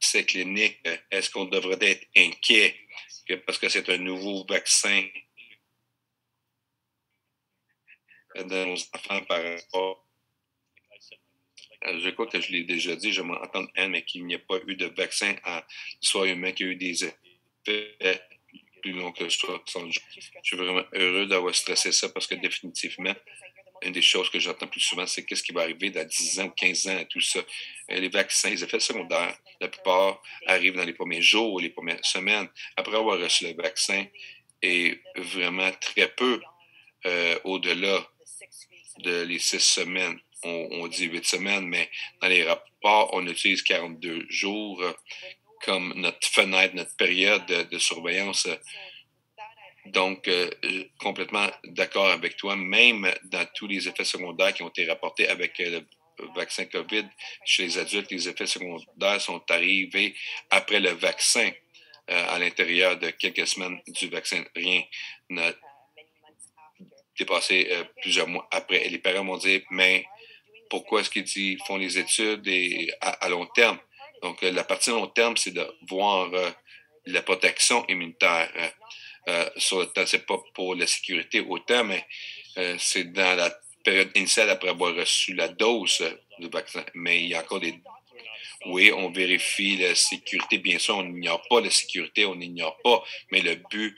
[SPEAKER 1] essai clinique, est-ce qu'on devrait être inquiet parce que c'est un nouveau vaccin de nos enfants par rapport? Je crois que je l'ai déjà dit, je m'entends Anne, mais qu'il n'y a pas eu de vaccin à l'histoire humaine qui a eu des effets plus longs que 60 jours. Je suis vraiment heureux d'avoir stressé ça parce que définitivement, une des choses que j'entends plus souvent, c'est qu'est-ce qui va arriver dans 10 ans ou 15 ans et tout ça. Les vaccins, les effets secondaires, la plupart arrivent dans les premiers jours, les premières semaines, après avoir reçu le vaccin, et vraiment très peu au-delà de les 6 semaines. On dit 8 semaines, mais dans les rapports, on utilise 42 jours comme notre fenêtre, notre période de surveillance. Donc, complètement d'accord avec toi, même dans tous les effets secondaires qui ont été rapportés avec le vaccin COVID, chez les adultes, les effets secondaires sont arrivés après le vaccin, à l'intérieur de quelques semaines du vaccin. Rien n'a dépassé plusieurs mois après. Et les parents m'ont dit, mais pourquoi est-ce qu'ils font les études à long terme? Donc, la partie long terme, c'est de voir la protection immunitaire. Sur le temps, c'est pas pour la sécurité autant, mais c'est dans la période initiale après avoir reçu la dose du vaccin. Mais il y a encore des... Oui, on vérifie la sécurité. Bien sûr, on n'ignore pas la sécurité, on n'ignore pas, mais le but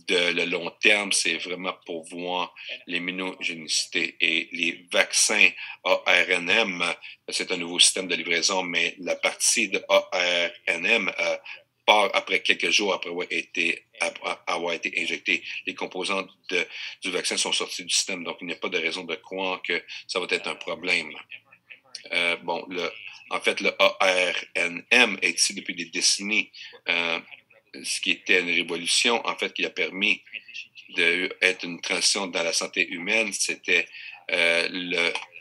[SPEAKER 1] de le long terme, c'est vraiment pour voir l'immunogénicité. Et les vaccins ARNM, c'est un nouveau système de livraison, mais la partie de ARNM part après quelques jours après avoir été injecté. Les composants du vaccin sont sortis du système, donc il n'y a pas de raison de croire que ça va être un problème. En fait, le ARNM est ici depuis des décennies, ce qui était une révolution, en fait, qui a permis d'être une transition dans la santé humaine. C'était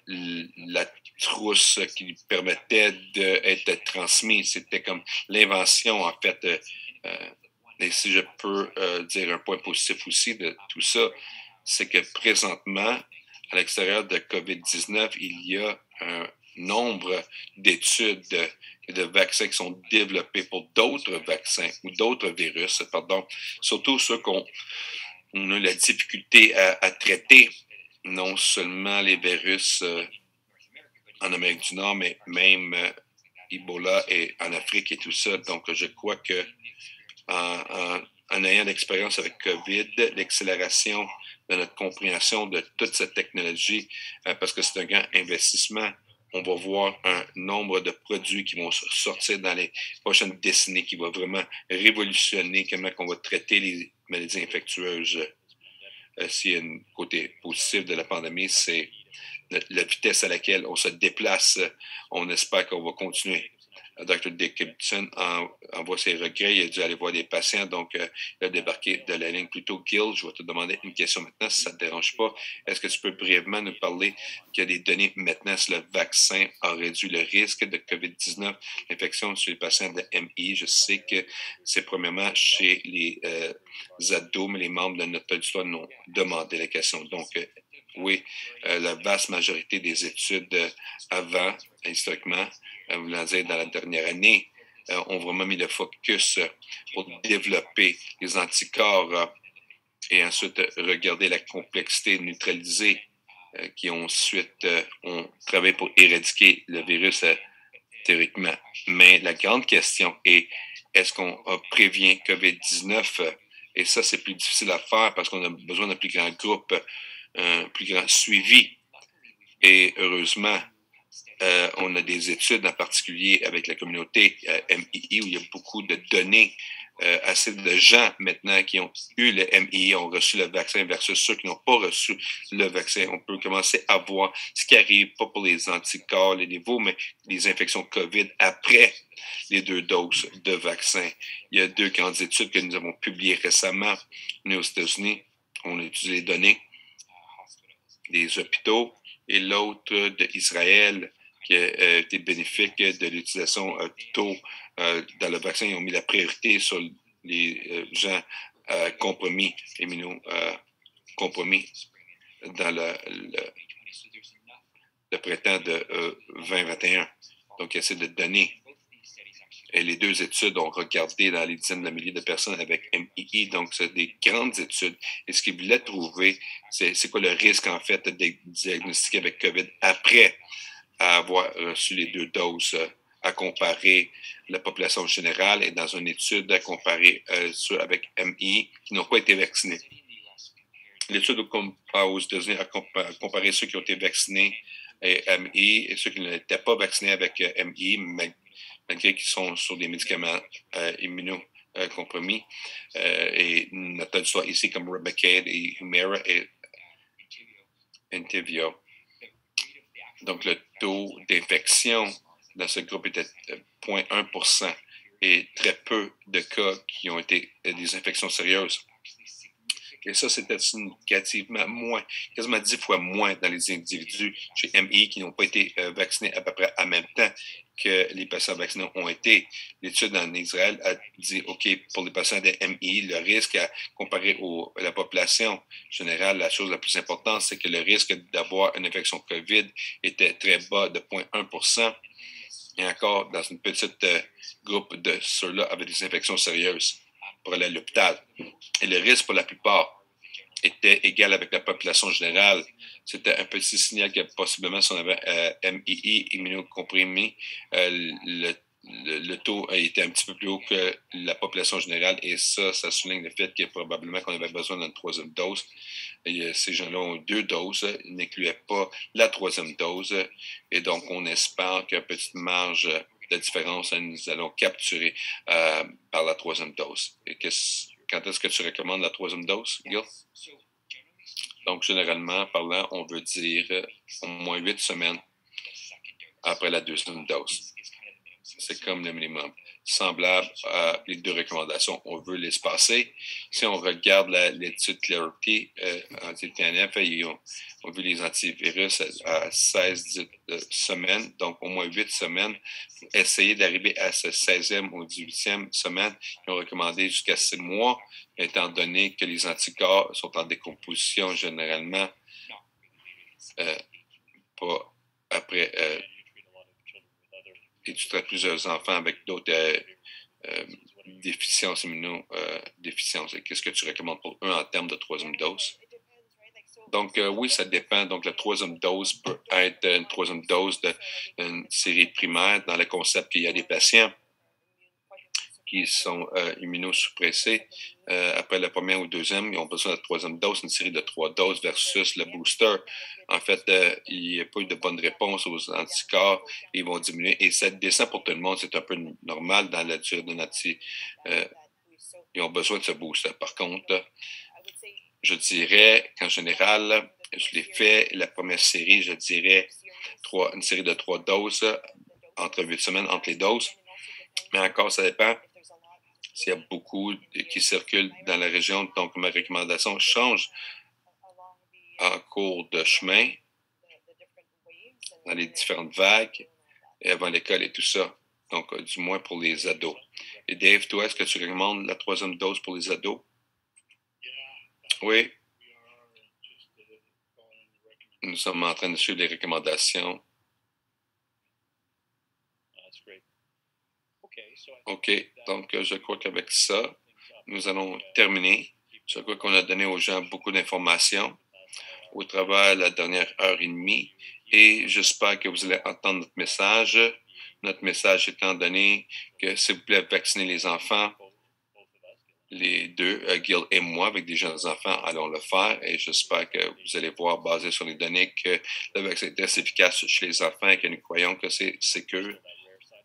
[SPEAKER 1] la trousse qui lui permettait d'être transmis. C'était comme l'invention, en fait. Et si je peux dire un point positif aussi de tout ça, c'est que présentement, à l'extérieur de COVID-19, il y a un nombre d'études et de vaccins qui sont développés pour d'autres vaccins ou d'autres virus, pardon, surtout ceux qu'on a la difficulté à traiter, non seulement les virus en Amérique du Nord, mais même Ebola et en Afrique et tout ça. Donc, je crois que en ayant l'expérience avec COVID, l'accélération de notre compréhension de toute cette technologie, parce que c'est un grand investissement, on va voir un nombre de produits qui vont sortir dans les prochaines décennies qui va vraiment révolutionner comment on va traiter les maladies infectieuses. S'il y a un côté positif de la pandémie, c'est la vitesse à laquelle on se déplace. On espère qu'on va continuer. Dr. Dick Gibson envoie ses regrets. Il a dû aller voir des patients, donc il a débarqué de la ligne plutôt. Gil, je vais te demander une question maintenant, si ça ne te dérange pas. Est-ce que tu peux brièvement nous parler qu'il y a des données maintenant si le vaccin a réduit le risque de COVID-19, l'infection sur les patients de MI? Je sais que c'est premièrement chez les ados, mais les membres de notre auditoire nous ont demandé la question. Donc, oui, la vaste majorité des études avant, historiquement, voulant dire dans la dernière année, ont vraiment mis le focus pour développer les anticorps et ensuite regarder la complexité neutralisée qui ensuite ont travaillé pour éradiquer le virus théoriquement. Mais la grande question est, est-ce qu'on prévient COVID-19? Et ça, c'est plus difficile à faire parce qu'on a besoin d'un plus grand groupe, un plus grand suivi. Et heureusement, on a des études en particulier avec la communauté MII où il y a beaucoup de données, assez de gens maintenant qui ont eu le MII, ont reçu le vaccin versus ceux qui n'ont pas reçu le vaccin. On peut commencer à voir ce qui arrive, pas pour les anticorps, les niveaux, mais les infections COVID après les 2 doses de vaccin. Il y a 2 grandes études que nous avons publiées récemment. Nous, aux États-Unis, on a utilisé les données des hôpitaux et l'autre d'Israël qui a été bénéfique de l'utilisation tôt dans le vaccin. Ils ont mis la priorité sur les gens compromis, immunocompromis dans le printemps de 2021. Donc, il essaie de donner. Et les 2 études ont regardé dans les dizaines de milliers de personnes avec MII, donc c'est des grandes études. Et ce qu'ils voulaient trouver, c'est quoi le risque, en fait, de diagnostiquer avec COVID après avoir reçu les 2 doses, à comparer la population générale et dans une étude à comparer ceux avec MI qui n'ont pas été vaccinés. L'étude aux États-Unis a comparé ceux qui ont été vaccinés et MI et ceux qui n'étaient pas vaccinés avec MI, malgré qu'ils sont sur des médicaments immunocompromis. Et notre auditoire ici, comme Remicade et Humira et Entyvio. Donc, le taux d'infection dans ce groupe était 0,1% et très peu de cas qui ont été des infections sérieuses. Et ça, c'était significativement moins, quasiment 10 fois moins dans les individus chez MI qui n'ont pas été vaccinés à peu près en même temps que les patients vaccinés ont été. L'étude en Israël a dit, OK, pour les patients de MI, le risque à comparer à la population générale, la chose la plus importante, c'est que le risque d'avoir une infection COVID était très bas, de 0,1%. Et encore, dans une petite groupe de ceux-là avec des infections sérieuses pour aller à l'hôpital. Et le risque pour la plupart était égal avec la population générale. C'était un petit signal que possiblement, si on avait MII immunocomprimé, le taux était un petit peu plus haut que la population générale et ça souligne le fait que probablement qu'on avait besoin d'une 3e dose. Et ces gens-là ont 2 doses, ils n'incluaient pas la 3e dose et donc on espère qu'il y a une petite marge de différence, nous allons capturer par la 3e dose. Et quand est-ce que tu recommandes la 3e dose, Gil? Donc, généralement parlant, on veut dire au moins 8 semaines après la 2e dose. C'est comme le minimum. semblables à les deux recommandations. On veut l'espacer. Si on regarde l'étude Clarity anti-TNF, on vu les antivirus à 16 semaines, donc au moins 8 semaines, pour essayer d'arriver à ce 16e ou 18e semaine. Ils ont recommandé jusqu'à 6 mois, étant donné que les anticorps sont en décomposition généralement pas après étudier plusieurs enfants avec d'autres déficiences immunodéficiences. Qu'est-ce que tu recommandes pour eux en termes de troisième dose? Donc, oui, ça dépend. Donc, la troisième dose peut être une troisième dose d'une série primaire dans le concept qu'il y a des patients qui sont immunosuppressés. Après la première ou deuxième, ils ont besoin de la troisième dose, une série de 3 doses versus le booster. En fait, il n'y a pas eu de bonne réponse aux anticorps. Ils vont diminuer. Et ça descend pour tout le monde. C'est un peu normal dans la durée de ils ont besoin de ce booster. Par contre, je dirais qu'en général, je l'ai fait, la première série, je dirais une série de 3 doses entre 8 semaines entre les doses. Mais encore, ça dépend s'il y a beaucoup qui circulent dans la région. Donc, ma recommandation change en cours de chemin dans les différentes vagues et avant l'école et tout ça. Donc, du moins pour les ados. Et Dave, toi, est-ce que tu recommandes la troisième dose pour les ados? Oui. Nous sommes en train de suivre les recommandations. OK. Donc, je crois qu'avec ça, nous allons terminer. Je crois qu'on a donné aux gens beaucoup d'informations au travers de la dernière heure et demie. Et j'espère que vous allez entendre notre message. Notre message étant donné que, s'il vous plaît, vaccinez les enfants. Les deux, Gil et moi, avec des jeunes enfants, allons le faire. Et j'espère que vous allez voir, basé sur les données, que le vaccin est très efficace chez les enfants et que nous croyons que c'est sécure.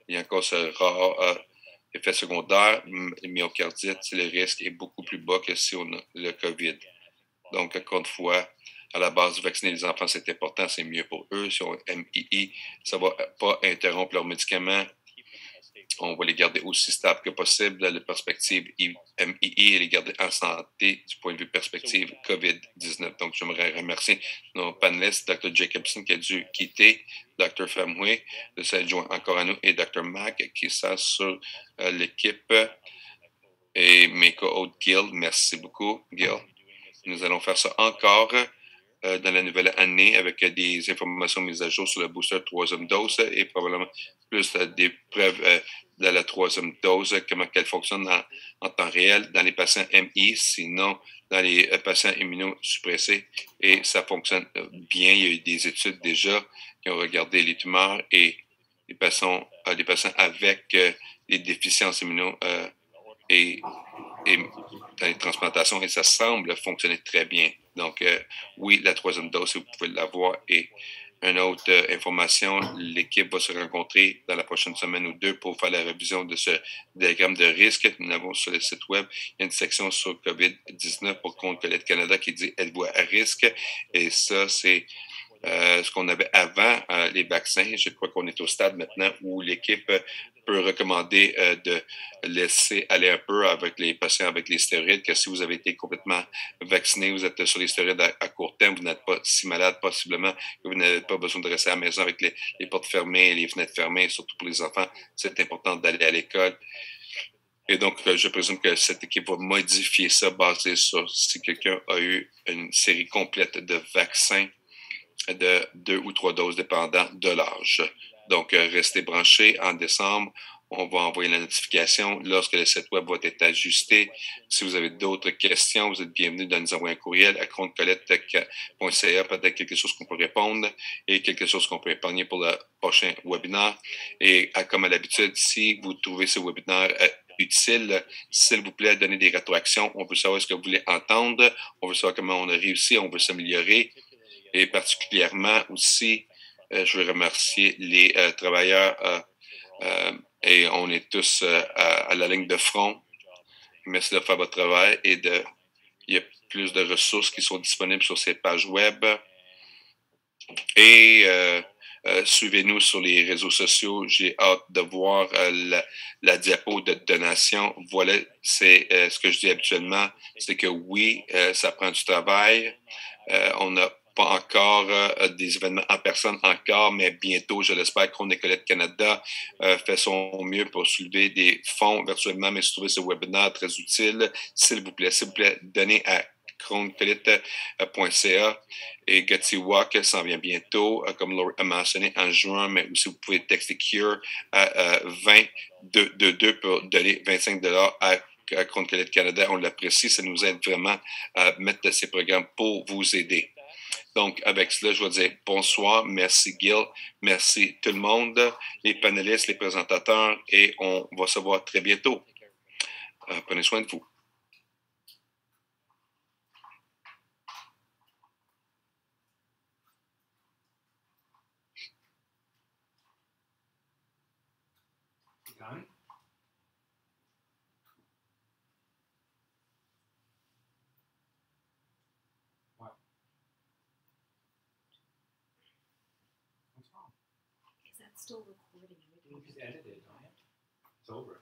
[SPEAKER 1] Il y a encore ce rare effet secondaire, myocardite, le risque est beaucoup plus bas que si on a le COVID. Donc, encore une fois, à la base, vacciner les enfants, c'est important, c'est mieux pour eux. Si on a MII, ça ne va pas interrompre leurs médicaments. On va les garder aussi stables que possible. La perspective MII et les garder en santé du point de vue perspective COVID-19. Donc, j'aimerais remercier nos panélistes, Dr. Jacobson qui a dû quitter, Dr. Famway de s'adjoindre encore à nous et Dr. Mack qui sont sur l'équipe et mes co-hôtes Gil. Merci beaucoup, Gil. Nous allons faire ça encore dans la nouvelle année avec des informations mises à jour sur le booster troisième dose et probablement plus des preuves de la troisième dose, comment elle fonctionne en temps réel dans les patients MI, sinon dans les patients immunosuppressés. Et ça fonctionne bien. Il y a eu des études déjà qui ont regardé les tumeurs et les patients avec des déficiences immuno et dans les transplantations et ça semble fonctionner très bien. Donc, oui, la troisième dose, vous pouvez l'avoir. Et une autre information, l'équipe va se rencontrer dans la prochaine semaine ou deux pour faire la révision de ce diagramme de risque que nous avons sur le site web. Il y a une section sur COVID-19 pour Compte Collecte Canada qui dit « Êtes-vous à risque? » Et ça, c'est ce qu'on avait avant les vaccins. Je crois qu'on est au stade maintenant où l'équipe peut recommander de laisser aller un peu avec les patients avec les stéroïdes, que si vous avez été complètement vacciné, vous êtes sur les stéroïdes à court terme, vous n'êtes pas si malade possiblement, que vous n'avez pas besoin de rester à la maison avec les portes fermées, les fenêtres fermées, surtout pour les enfants. C'est important d'aller à l'école. Et donc, je présume que cette équipe va modifier ça basé sur si quelqu'un a eu une série complète de vaccins de 2 ou 3 doses dépendant de l'âge. Donc, restez branchés. En décembre, on va envoyer la notification lorsque le site web va être ajusté. Si vous avez d'autres questions, vous êtes bienvenus de nous envoyer un courriel à comptecollecte.ca, peut-être quelque chose qu'on peut répondre et quelque chose qu'on peut épargner pour le prochain webinaire. Et comme à l'habitude, si vous trouvez ce webinaire utile, s'il vous plaît, donnez des rétroactions. On veut savoir ce que vous voulez entendre. On veut savoir comment on a réussi. On veut s'améliorer. Et particulièrement aussi, je veux remercier les travailleurs et on est tous à la ligne de front. Merci de faire votre travail et il y a plus de ressources qui sont disponibles sur ces pages web. Et Suivez-nous sur les réseaux sociaux. J'ai hâte de voir la diapo de donation. Voilà, c'est ce que je dis habituellement, c'est que oui, ça prend du travail. On n'a pas encore des événements en personne encore, mais bientôt, je l'espère, Chronique Collecte Canada fait son mieux pour soulever des fonds virtuellement, mais je trouvais ce webinaire très utile. S'il vous plaît, donnez à chronecollecte.ca et Gutty Walk s'en vient bientôt, comme Laura a mentionné en juin, mais aussi vous pouvez texter CURE à 20 pour donner 25 à Chronique Collecte Canada. On l'apprécie, ça nous aide vraiment à mettre ces programmes pour vous aider. Donc, avec cela, je vais dire bonsoir. Merci, Gil. Merci tout le monde, les panélistes, les présentateurs, et on va se voir très bientôt. Prenez soin de vous.
[SPEAKER 2] Done? What? What's wrong?
[SPEAKER 3] Because that's still recording.
[SPEAKER 2] You just edited it, don't you? It's over.